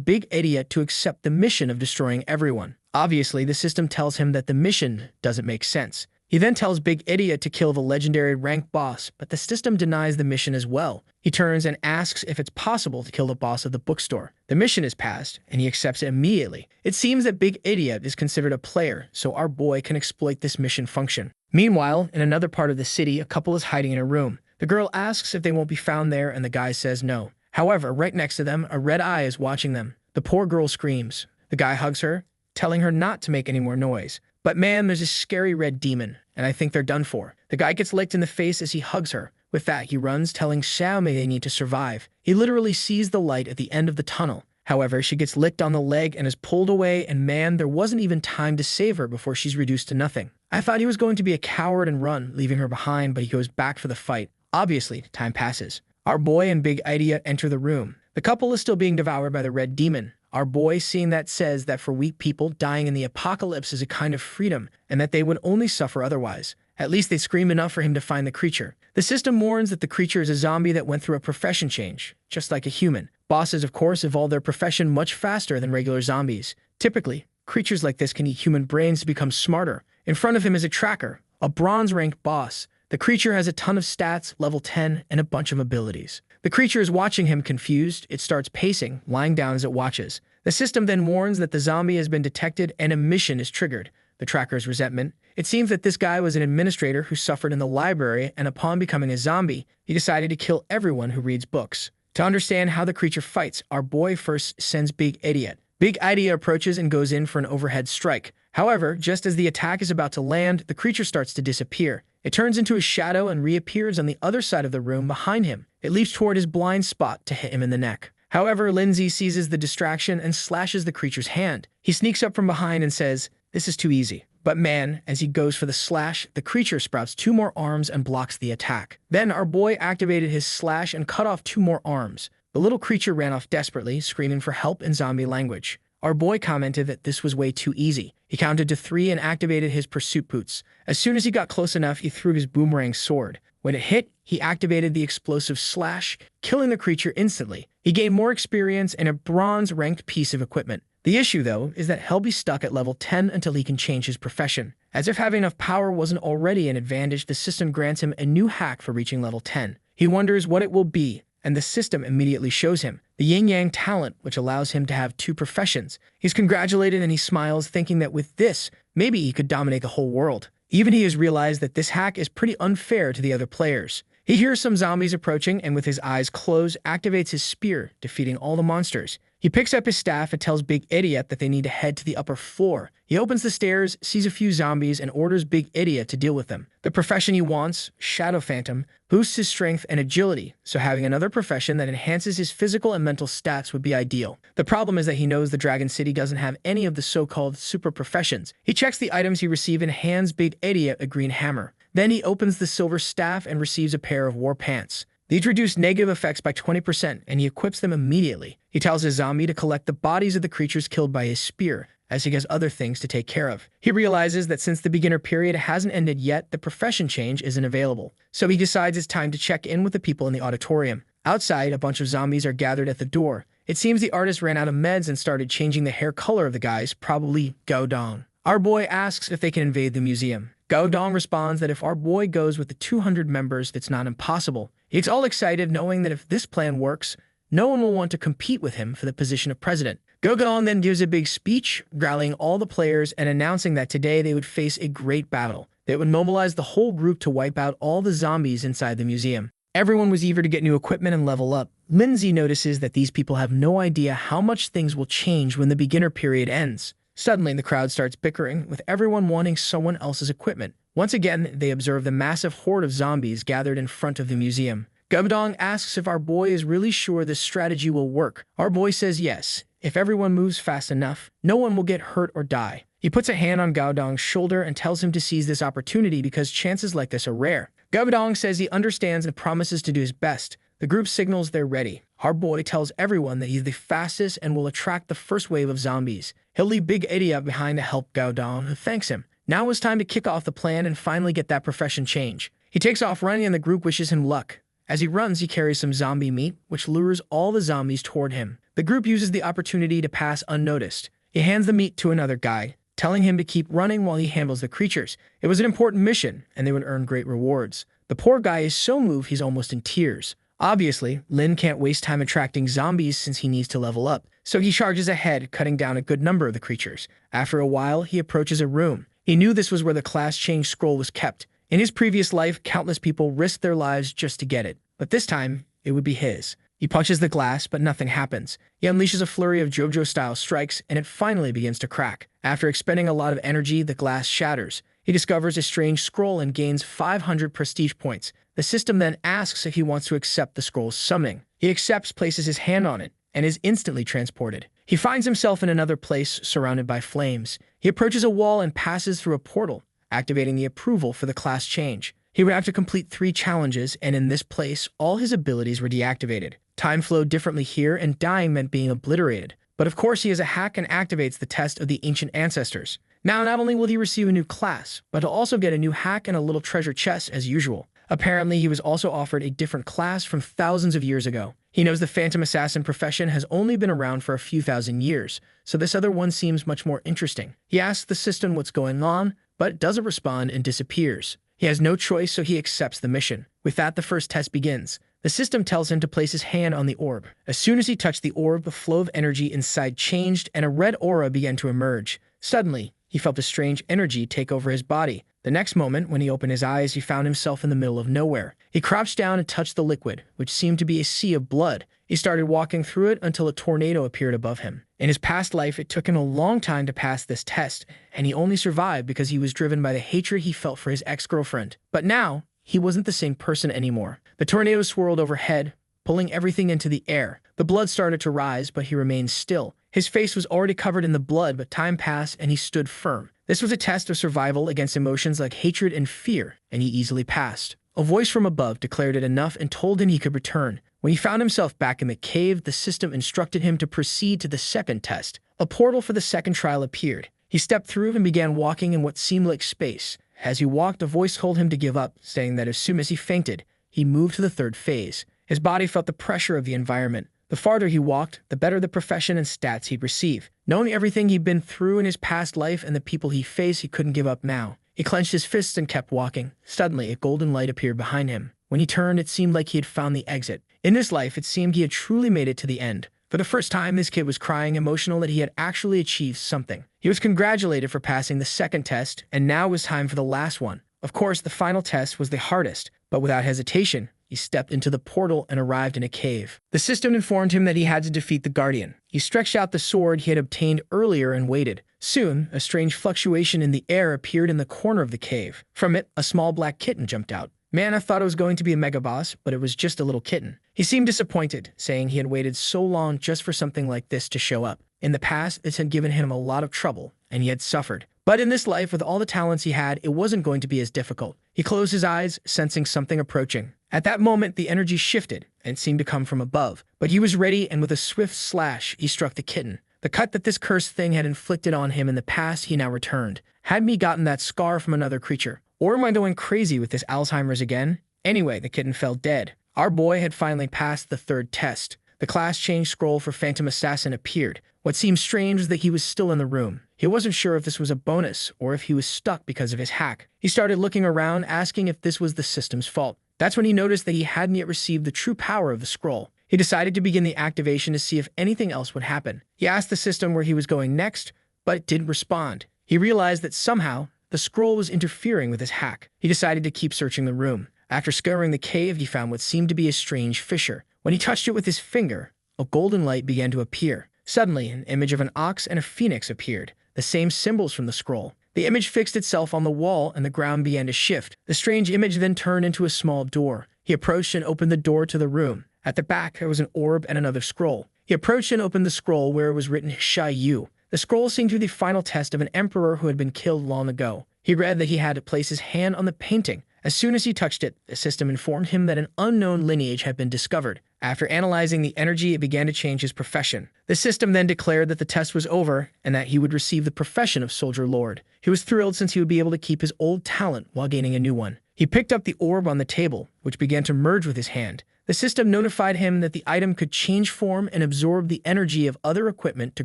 Big Idiot to accept the mission of destroying everyone. Obviously, the system tells him that the mission doesn't make sense. He then tells Big Idiot to kill the legendary rank boss, but the system denies the mission as well. He turns and asks if it's possible to kill the boss of the bookstore. The mission is passed, and he accepts it immediately. It seems that Big Idiot is considered a player, so our boy can exploit this mission function. Meanwhile, in another part of the city, a couple is hiding in a room. The girl asks if they won't be found there, and the guy says no. However, right next to them, a red eye is watching them. The poor girl screams. The guy hugs her, telling her not to make any more noise. But man, there's a scary red demon, and I think they're done for. The guy gets licked in the face as he hugs her. With that, he runs, telling Xiaomei they need to survive. He literally sees the light at the end of the tunnel. However, she gets licked on the leg and is pulled away, and man, there wasn't even time to save her before she's reduced to nothing. I thought he was going to be a coward and run, leaving her behind, but he goes back for the fight. Obviously, time passes. Our boy and Big Idiot enter the room. The couple is still being devoured by the red demon. Our boy, seeing that, says that for weak people, dying in the apocalypse is a kind of freedom, and that they would only suffer otherwise. At least they scream enough for him to find the creature. The system warns that the creature is a zombie that went through a profession change, just like a human. Bosses, of course, evolve their profession much faster than regular zombies. Typically, creatures like this can eat human brains to become smarter. In front of him is a tracker, a bronze-ranked boss. The creature has a ton of stats, level 10, and a bunch of abilities. The creature is watching him confused. It starts pacing, lying down as it watches. The system then warns that the zombie has been detected and a mission is triggered. The tracker's resentment. It seems that this guy was an administrator who suffered in the library, and upon becoming a zombie, he decided to kill everyone who reads books. To understand how the creature fights, our boy first sends Big Idiot. Big Idiot approaches and goes in for an overhead strike. However, just as the attack is about to land, the creature starts to disappear. It turns into a shadow and reappears on the other side of the room behind him. It leaps toward his blind spot to hit him in the neck. However, Lindsay seizes the distraction and slashes the creature's hand. He sneaks up from behind and says, "This is too easy." But man, as he goes for the slash, the creature sprouts 2 more arms and blocks the attack. Then our boy activated his slash and cut off 2 more arms. The little creature ran off desperately, screaming for help in zombie language. Our boy commented that this was way too easy. He counted to 3 and activated his pursuit boots. As soon as he got close enough, he threw his boomerang sword. When it hit, he activated the explosive slash, killing the creature instantly. He gained more experience and a bronze-ranked piece of equipment. The issue, though, is that he'll be stuck at level 10 until he can change his profession. As if having enough power wasn't already an advantage, the system grants him a new hack for reaching level 10. He wonders what it will be, and the system immediately shows him the yin-yang talent, which allows him to have 2 professions. He's congratulated and he smiles, thinking that with this, maybe he could dominate the whole world. Even he has realized that this hack is pretty unfair to the other players. He hears some zombies approaching and with his eyes closed, activates his spear, defeating all the monsters. He picks up his staff and tells Big Idiot that they need to head to the upper floor. He opens the stairs, sees a few zombies, and orders Big Idiot to deal with them. The profession he wants, Shadow Phantom, boosts his strength and agility, so having another profession that enhances his physical and mental stats would be ideal. The problem is that he knows the Dragon City doesn't have any of the so-called super professions. He checks the items he received and hands Big Idiot a green hammer. Then he opens the silver staff and receives a pair of war pants. These reduce negative effects by 20%, and he equips them immediately. He tells his zombie to collect the bodies of the creatures killed by his spear, as he has other things to take care of. He realizes that since the beginner period hasn't ended yet, the profession change isn't available. So he decides it's time to check in with the people in the auditorium. Outside, a bunch of zombies are gathered at the door. It seems the artist ran out of meds and started changing the hair color of the guys, probably Gao Dong. Our boy asks if they can invade the museum. Gao Dong responds that if our boy goes with the 200 members, that's not impossible. He gets all excited knowing that if this plan works, no one will want to compete with him for the position of president. Gao Dong then gives a big speech, rallying all the players and announcing that today they would face a great battle. They would mobilize the whole group to wipe out all the zombies inside the museum. Everyone was eager to get new equipment and level up. Lindsay notices that these people have no idea how much things will change when the beginner period ends. Suddenly, the crowd starts bickering, with everyone wanting someone else's equipment. Once again, they observe the massive horde of zombies gathered in front of the museum. Gao Dong asks if our boy is really sure this strategy will work. Our boy says yes. If everyone moves fast enough, no one will get hurt or die. He puts a hand on Gao Dong's shoulder and tells him to seize this opportunity because chances like this are rare. Gao Dong says he understands and promises to do his best. The group signals they're ready. Our boy tells everyone that he's the fastest and will attract the first wave of zombies. He'll leave Big Idiot behind to help Gao Dong, who thanks him. Now it's time to kick off the plan and finally get that profession change. He takes off running and the group wishes him luck. As he runs, he carries some zombie meat, which lures all the zombies toward him. The group uses the opportunity to pass unnoticed. He hands the meat to another guy, telling him to keep running while he handles the creatures. It was an important mission, and they would earn great rewards. The poor guy is so moved he's almost in tears. Obviously, Lin can't waste time attracting zombies since he needs to level up, so he charges ahead, cutting down a good number of the creatures. After a while, he approaches a room. He knew this was where the class change scroll was kept. In his previous life, countless people risked their lives just to get it, but this time, it would be his. He punches the glass, but nothing happens. He unleashes a flurry of JoJo-style strikes, and it finally begins to crack. After expending a lot of energy, the glass shatters. He discovers a strange scroll and gains 500 prestige points. The system then asks if he wants to accept the scroll's summoning. He accepts, places his hand on it, and is instantly transported. He finds himself in another place surrounded by flames. He approaches a wall and passes through a portal, activating the approval for the class change. He would have to complete 3 challenges, and in this place, all his abilities were deactivated. Time flowed differently here, and dying meant being obliterated. But of course, he has a hack and activates the test of the ancient ancestors. Now, not only will he receive a new class, but he'll also get a new hack and a little treasure chest as usual. Apparently, he was also offered a different class from thousands of years ago. He knows the Phantom Assassin profession has only been around for a few thousand years, so this other one seems much more interesting. He asks the system what's going on, but doesn't respond and disappears. He has no choice, so he accepts the mission. With that, the first test begins. The system tells him to place his hand on the orb. As soon as he touched the orb, the flow of energy inside changed and a red aura began to emerge. Suddenly, he felt a strange energy take over his body. The next moment, when he opened his eyes, he found himself in the middle of nowhere. He crouched down and touched the liquid, which seemed to be a sea of blood. He started walking through it until a tornado appeared above him. In his past life, it took him a long time to pass this test, and he only survived because he was driven by the hatred he felt for his ex-girlfriend. But now, he wasn't the same person anymore. The tornado swirled overhead, pulling everything into the air. The blood started to rise, but he remained still. His face was already covered in the blood, but time passed and he stood firm. This was a test of survival against emotions like hatred and fear, and he easily passed. A voice from above declared it enough and told him he could return. When he found himself back in the cave, the system instructed him to proceed to the second test. A portal for the second trial appeared. He stepped through and began walking in what seemed like space. As he walked, a voice told him to give up, saying that as soon as he fainted, he moved to the third phase. His body felt the pressure of the environment. The farther he walked, the better the profession and stats he'd receive. Knowing everything he'd been through in his past life and the people he faced, he couldn't give up now. He clenched his fists and kept walking. Suddenly, a golden light appeared behind him. When he turned, it seemed like he had found the exit. In this life, it seemed he had truly made it to the end. For the first time, this kid was crying, emotional that he had actually achieved something. He was congratulated for passing the second test, and now it was time for the last one. Of course, the final test was the hardest, But without hesitation, he stepped into the portal and arrived in a cave. The system informed him that he had to defeat the Guardian. He stretched out the sword he had obtained earlier and waited. Soon, a strange fluctuation in the air appeared in the corner of the cave. From it, a small black kitten jumped out. Man, I thought it was going to be a mega boss, but it was just a little kitten. He seemed disappointed, saying he had waited so long just for something like this to show up. In the past, this had given him a lot of trouble, and he had suffered. But in this life, with all the talents he had, it wasn't going to be as difficult. He closed his eyes, sensing something approaching. At that moment, the energy shifted and seemed to come from above. But he was ready, and with a swift slash, he struck the kitten. The cut that this cursed thing had inflicted on him in the past, he now returned. Had me gotten that scar from another creature? Or am I going crazy with this Alzheimer's again? Anyway, the kitten fell dead. Our boy had finally passed the third test. The class change scroll for Phantom Assassin appeared. What seemed strange was that he was still in the room. He wasn't sure if this was a bonus or if he was stuck because of his hack. He started looking around, asking if this was the system's fault. That's when he noticed that he hadn't yet received the true power of the scroll. He decided to begin the activation to see if anything else would happen. He asked the system where he was going next, but it didn't respond. He realized that somehow, the scroll was interfering with his hack. He decided to keep searching the room. After scouring the cave, he found what seemed to be a strange fissure. When he touched it with his finger, a golden light began to appear. Suddenly, an image of an ox and a phoenix appeared, the same symbols from the scroll. The image fixed itself on the wall, and the ground began to shift. The strange image then turned into a small door. He approached and opened the door to the room. At the back, there was an orb and another scroll. He approached and opened the scroll where it was written Sha Yu. The scroll seemed to be the final test of an emperor who had been killed long ago. He read that he had to place his hand on the painting. As soon as he touched it, the system informed him that an unknown lineage had been discovered. After analyzing the energy, it began to change his profession. The system then declared that the test was over and that he would receive the profession of Soldier Lord. He was thrilled since he would be able to keep his old talent while gaining a new one. He picked up the orb on the table, which began to merge with his hand. The system notified him that the item could change form and absorb the energy of other equipment to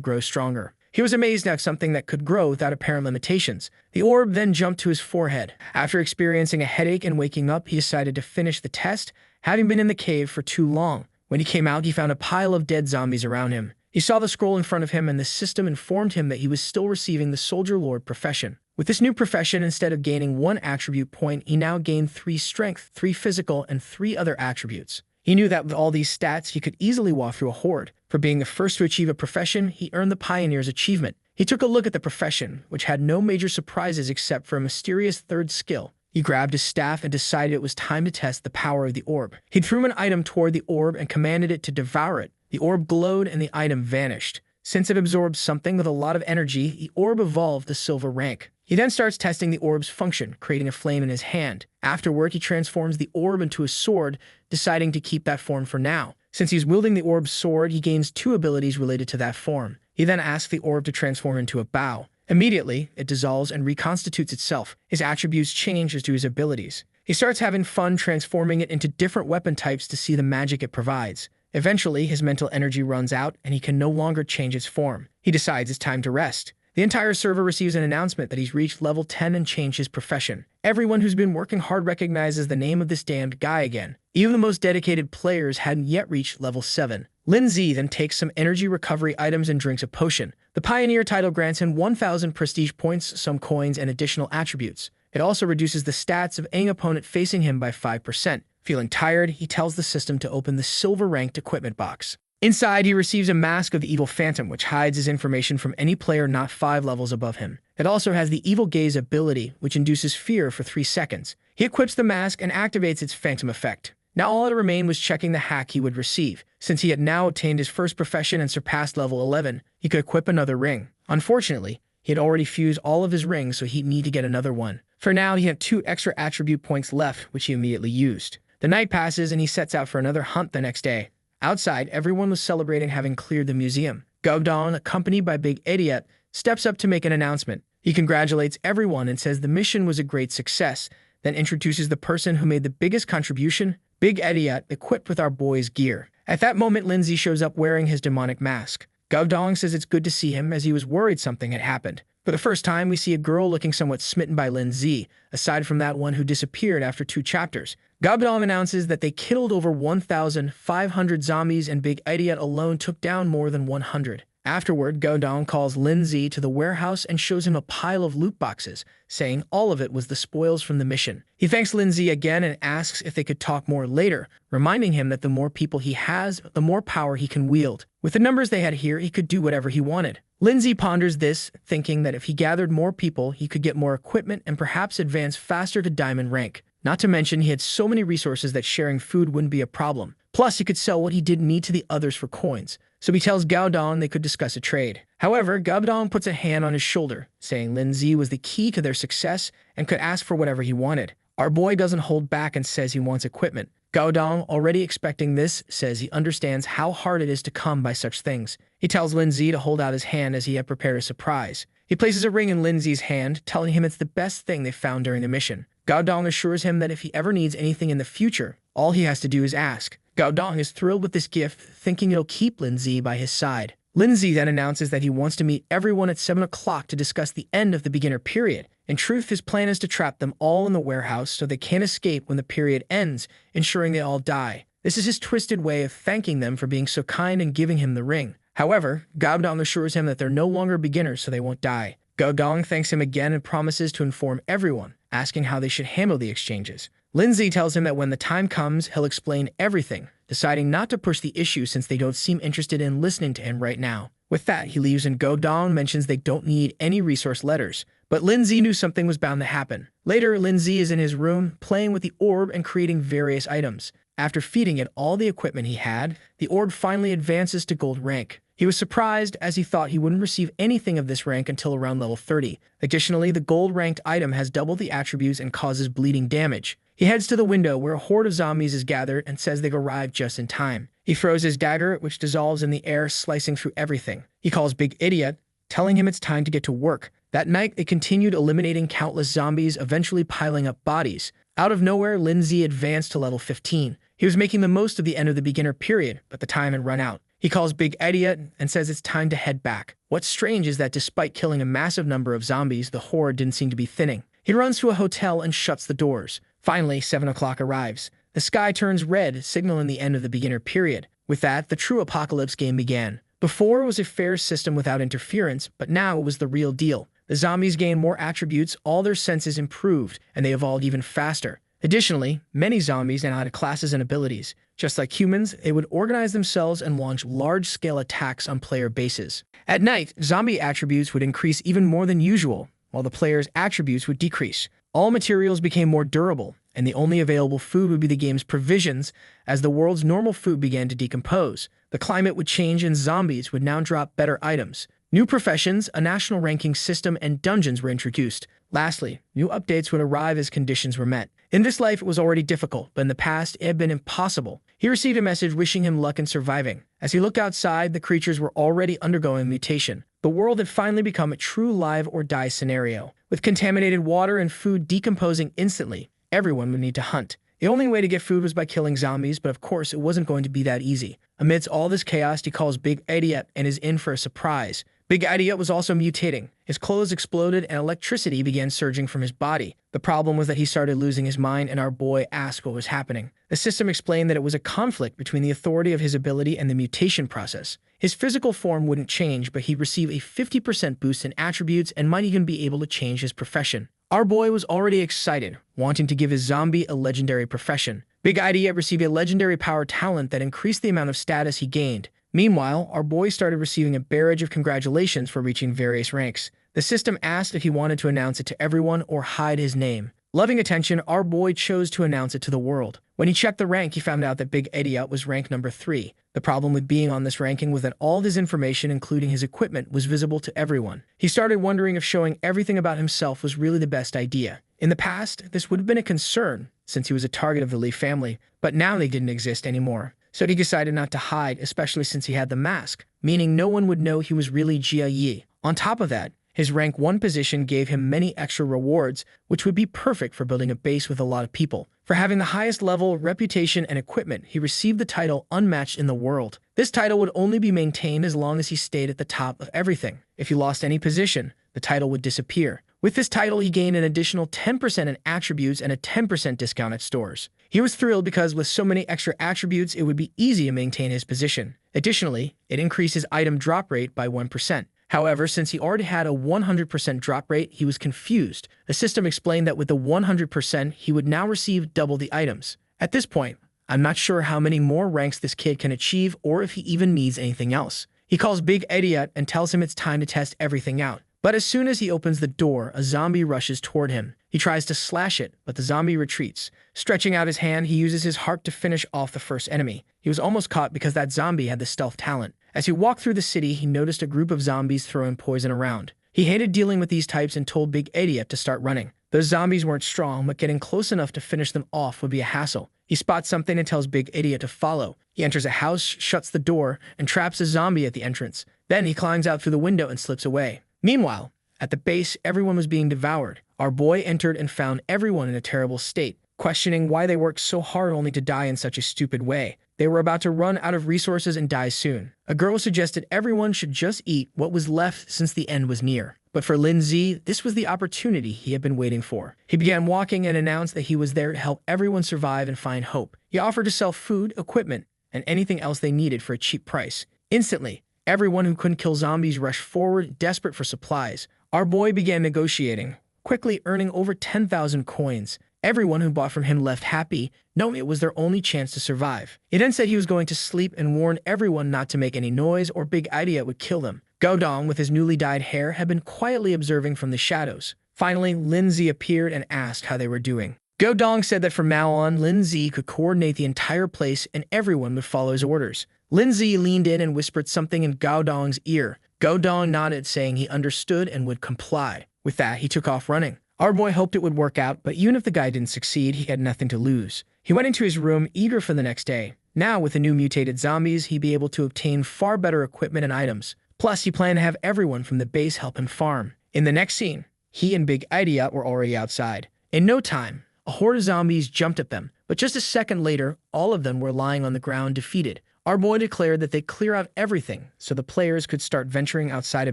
grow stronger. He was amazed at something that could grow without apparent limitations. The orb then jumped to his forehead. After experiencing a headache and waking up, he decided to finish the test, having been in the cave for too long. When he came out, he found a pile of dead zombies around him. He saw the scroll in front of him, and the system informed him that he was still receiving the Soldier Lord profession. With this new profession, instead of gaining 1 attribute point, he now gained 3 strength, 3 physical, and 3 other attributes. He knew that with all these stats, he could easily walk through a horde. For being the first to achieve a profession, he earned the Pioneer's Achievement. He took a look at the profession, which had no major surprises except for a mysterious third skill. He grabbed his staff and decided it was time to test the power of the orb. He threw an item toward the orb and commanded it to devour it. The orb glowed and the item vanished. Since it absorbed something with a lot of energy, the orb evolved to silver rank. He then starts testing the orb's function, creating a flame in his hand. Afterward, he transforms the orb into a sword, deciding to keep that form for now. Since he's wielding the orb's sword, he gains 2 abilities related to that form. He then asks the orb to transform into a bow. Immediately, it dissolves and reconstitutes itself. His attributes change as do his abilities. He starts having fun transforming it into different weapon types to see the magic it provides. Eventually, his mental energy runs out and he can no longer change its form. He decides it's time to rest. The entire server receives an announcement that he's reached level 10 and changed his profession. Everyone who's been working hard recognizes the name of this damned guy again. Even the most dedicated players hadn't yet reached level 7. Lin Zi then takes some energy recovery items and drinks a potion. The Pioneer title grants him 1,000 prestige points, some coins, and additional attributes. It also reduces the stats of any opponent facing him by 5%. Feeling tired, he tells the system to open the silver-ranked equipment box. Inside, he receives a mask of the Evil Phantom, which hides his information from any player not 5 levels above him. It also has the Evil Gaze ability, which induces fear for 3 seconds. He equips the mask and activates its phantom effect. Now all that remained was checking the hack he would receive. Since he had now obtained his first profession and surpassed level 11, he could equip another ring. Unfortunately, he had already fused all of his rings, so he'd need to get another one. For now, he had 2 extra attribute points left, which he immediately used. The night passes and he sets out for another hunt the next day. Outside, everyone was celebrating having cleared the museum. Gubdong, accompanied by Big Idiot, steps up to make an announcement. He congratulates everyone and says the mission was a great success, then introduces the person who made the biggest contribution, Big Idiot, equipped with our boy's gear. At that moment, Lin Zi shows up wearing his demonic mask. Gubdong says it's good to see him as he was worried something had happened. For the first time, we see a girl looking somewhat smitten by Lin Zi, aside from that one who disappeared after 2 chapters. Gubdong announces that they killed over 1,500 zombies and Big Idiot alone took down more than 100. Afterward, Gaodong calls Lin Zi to the warehouse and shows him a pile of loot boxes, saying all of it was the spoils from the mission. He thanks Lin Zi again and asks if they could talk more later, reminding him that the more people he has, the more power he can wield. With the numbers they had here, he could do whatever he wanted. Lin Zi ponders this, thinking that if he gathered more people, he could get more equipment and perhaps advance faster to diamond rank. Not to mention, he had so many resources that sharing food wouldn't be a problem. Plus, he could sell what he didn't need to the others for coins. So he tells Gaodong they could discuss a trade. However, Gaodong puts a hand on his shoulder, saying Lin Zi was the key to their success and could ask for whatever he wanted. Our boy doesn't hold back and says he wants equipment. Gaodong, already expecting this, says he understands how hard it is to come by such things. He tells Lin Zi to hold out his hand as he had prepared a surprise. He places a ring in Lin Zi's hand, telling him it's the best thing they found during the mission. Gaodong assures him that if he ever needs anything in the future, all he has to do is ask. Gaodong is thrilled with this gift, thinking it'll keep Lin Zi by his side. Lin Zi then announces that he wants to meet everyone at 7 o'clock to discuss the end of the beginner period. In truth, his plan is to trap them all in the warehouse so they can't escape when the period ends, ensuring they all die. This is his twisted way of thanking them for being so kind and giving him the ring. However, Gaodong assures him that they're no longer beginners so they won't die. Gaodong thanks him again and promises to inform everyone, asking how they should handle the exchanges. Lin Zi tells him that when the time comes, he'll explain everything, deciding not to push the issue since they don't seem interested in listening to him right now. With that, he leaves and Gaodong mentions they don't need any resource letters. But Lin Zi knew something was bound to happen. Later, Lin Zi is in his room, playing with the orb and creating various items. After feeding it all the equipment he had, the orb finally advances to gold rank. He was surprised as he thought he wouldn't receive anything of this rank until around level 30. Additionally, the gold-ranked item has double the attributes and causes bleeding damage. He heads to the window where a horde of zombies is gathered and says they've arrived just in time. He throws his dagger, which dissolves in the air, slicing through everything. He calls Big Idiot, telling him it's time to get to work. That night, they continued eliminating countless zombies, eventually piling up bodies. Out of nowhere, Lin Zi advanced to level 15. He was making the most of the end of the beginner period, but the time had run out. He calls Big Idiot and says it's time to head back. What's strange is that despite killing a massive number of zombies, the horde didn't seem to be thinning. He runs to a hotel and shuts the doors. Finally, 7 o'clock arrives. The sky turns red, signaling the end of the beginner period. With that, the true apocalypse game began. Before, it was a fair system without interference, but now it was the real deal. The zombies gained more attributes, all their senses improved, and they evolved even faster. Additionally, many zombies now had classes and abilities. Just like humans, they would organize themselves and launch large-scale attacks on player bases. At night, zombie attributes would increase even more than usual, while the player's attributes would decrease. All materials became more durable, and the only available food would be the game's provisions as the world's normal food began to decompose. The climate would change and zombies would now drop better items. New professions, a national ranking system, and dungeons were introduced. Lastly, new updates would arrive as conditions were met. In this life, it was already difficult, but in the past, it had been impossible. He received a message wishing him luck in surviving. As he looked outside, the creatures were already undergoing mutation. The world had finally become a true live-or-die scenario. With contaminated water and food decomposing instantly, everyone would need to hunt. The only way to get food was by killing zombies, but of course, it wasn't going to be that easy. Amidst all this chaos, he calls Big Idiot and is in for a surprise. Big Idiot was also mutating. His clothes exploded and electricity began surging from his body. The problem was that he started losing his mind and our boy asked what was happening. The system explained that it was a conflict between the authority of his ability and the mutation process. His physical form wouldn't change, but he'd receive a 50% boost in attributes and might even be able to change his profession. Our boy was already excited, wanting to give his zombie a legendary profession. Big Idiot received a legendary power talent that increased the amount of status he gained. Meanwhile, our boy started receiving a barrage of congratulations for reaching various ranks. The system asked if he wanted to announce it to everyone or hide his name. Loving attention, our boy chose to announce it to the world. When he checked the rank, he found out that Big Idiot was rank number 3. The problem with being on this ranking was that all his information, including his equipment, was visible to everyone. He started wondering if showing everything about himself was really the best idea. In the past, this would have been a concern, since he was a target of the Li family, but now they didn't exist anymore. So he decided not to hide, especially since he had the mask, meaning no one would know he was really Jia Yi. On top of that, his rank 1 position gave him many extra rewards, which would be perfect for building a base with a lot of people. For having the highest level, reputation, and equipment, he received the title Unmatched in the World. This title would only be maintained as long as he stayed at the top of everything. If he lost any position, the title would disappear. With this title, he gained an additional 10% in attributes and a 10% discount at stores. He was thrilled because with so many extra attributes, it would be easy to maintain his position. Additionally, it increased his item drop rate by 1%. However, since he already had a 100% drop rate, he was confused. The system explained that with the 100%, he would now receive double the items. At this point, I'm not sure how many more ranks this kid can achieve or if he even needs anything else. He calls Big Idiot and tells him it's time to test everything out. But as soon as he opens the door, a zombie rushes toward him. He tries to slash it, but the zombie retreats. Stretching out his hand, he uses his heart to finish off the first enemy. He was almost caught because that zombie had the stealth talent. As he walked through the city, he noticed a group of zombies throwing poison around. He hated dealing with these types and told Big Idiot to start running. Those zombies weren't strong, but getting close enough to finish them off would be a hassle. He spots something and tells Big Idiot to follow. He enters a house, shuts the door, and traps a zombie at the entrance. Then he climbs out through the window and slips away. Meanwhile, at the base, everyone was being devoured. Our boy entered and found everyone in a terrible state, questioning why they worked so hard only to die in such a stupid way. They were about to run out of resources and die soon. A girl suggested everyone should just eat what was left since the end was near. But for Lin Zi, this was the opportunity he had been waiting for. He began walking and announced that he was there to help everyone survive and find hope. He offered to sell food, equipment, and anything else they needed for a cheap price. Instantly, everyone who couldn't kill zombies rushed forward, desperate for supplies. Our boy began negotiating, quickly earning over 10,000 coins. Everyone who bought from him left happy, knowing it was their only chance to survive. He then said he was going to sleep and warned everyone not to make any noise or Big Idiot would kill them. Godong, with his newly dyed hair, had been quietly observing from the shadows. Finally, Lin Zi appeared and asked how they were doing. Godong said that from now on, Lin Zi could coordinate the entire place and everyone would follow his orders. Lin Zi leaned in and whispered something in Godong's ear. Godong nodded, saying he understood and would comply. With that, he took off running. Our boy hoped it would work out, but even if the guy didn't succeed, he had nothing to lose. He went into his room, eager for the next day. Now, with the new mutated zombies, he'd be able to obtain far better equipment and items. Plus, he planned to have everyone from the base help him farm. In the next scene, he and Big Idiot were already outside. In no time, a horde of zombies jumped at them, but just a second later, all of them were lying on the ground defeated. Our boy declared that they'd clear out everything so the players could start venturing outside a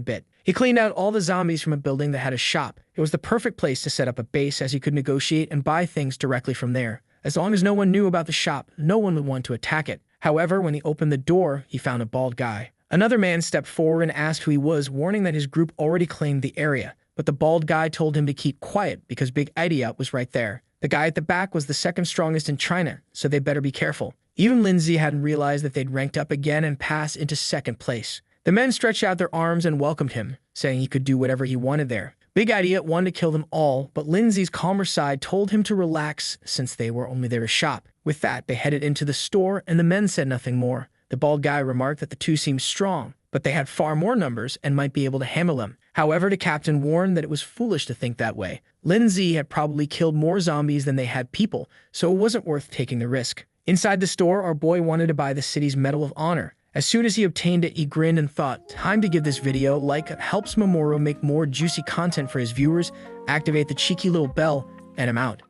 bit. He cleaned out all the zombies from a building that had a shop. It was the perfect place to set up a base as he could negotiate and buy things directly from there. As long as no one knew about the shop, no one would want to attack it. However, when he opened the door, he found a bald guy. Another man stepped forward and asked who he was, warning that his group already claimed the area. But the bald guy told him to keep quiet because Big Idiot was right there. The guy at the back was the second strongest in China, so they better be careful. Even Lin Zi hadn't realized that they'd ranked up again and passed into second place. The men stretched out their arms and welcomed him, saying he could do whatever he wanted there. Big Idiot wanted to kill them all, but Lin Zi's calmer side told him to relax since they were only there to shop. With that, they headed into the store and the men said nothing more. The bald guy remarked that the two seemed strong, but they had far more numbers and might be able to handle them. However, the captain warned that it was foolish to think that way. Lin Zi had probably killed more zombies than they had people, so it wasn't worth taking the risk. Inside the store, our boy wanted to buy the city's Medal of Honor. As soon as he obtained it, he grinned and thought, time to give this video a like. It helps Mamoru make more juicy content for his viewers. Activate the cheeky little bell, and I'm out.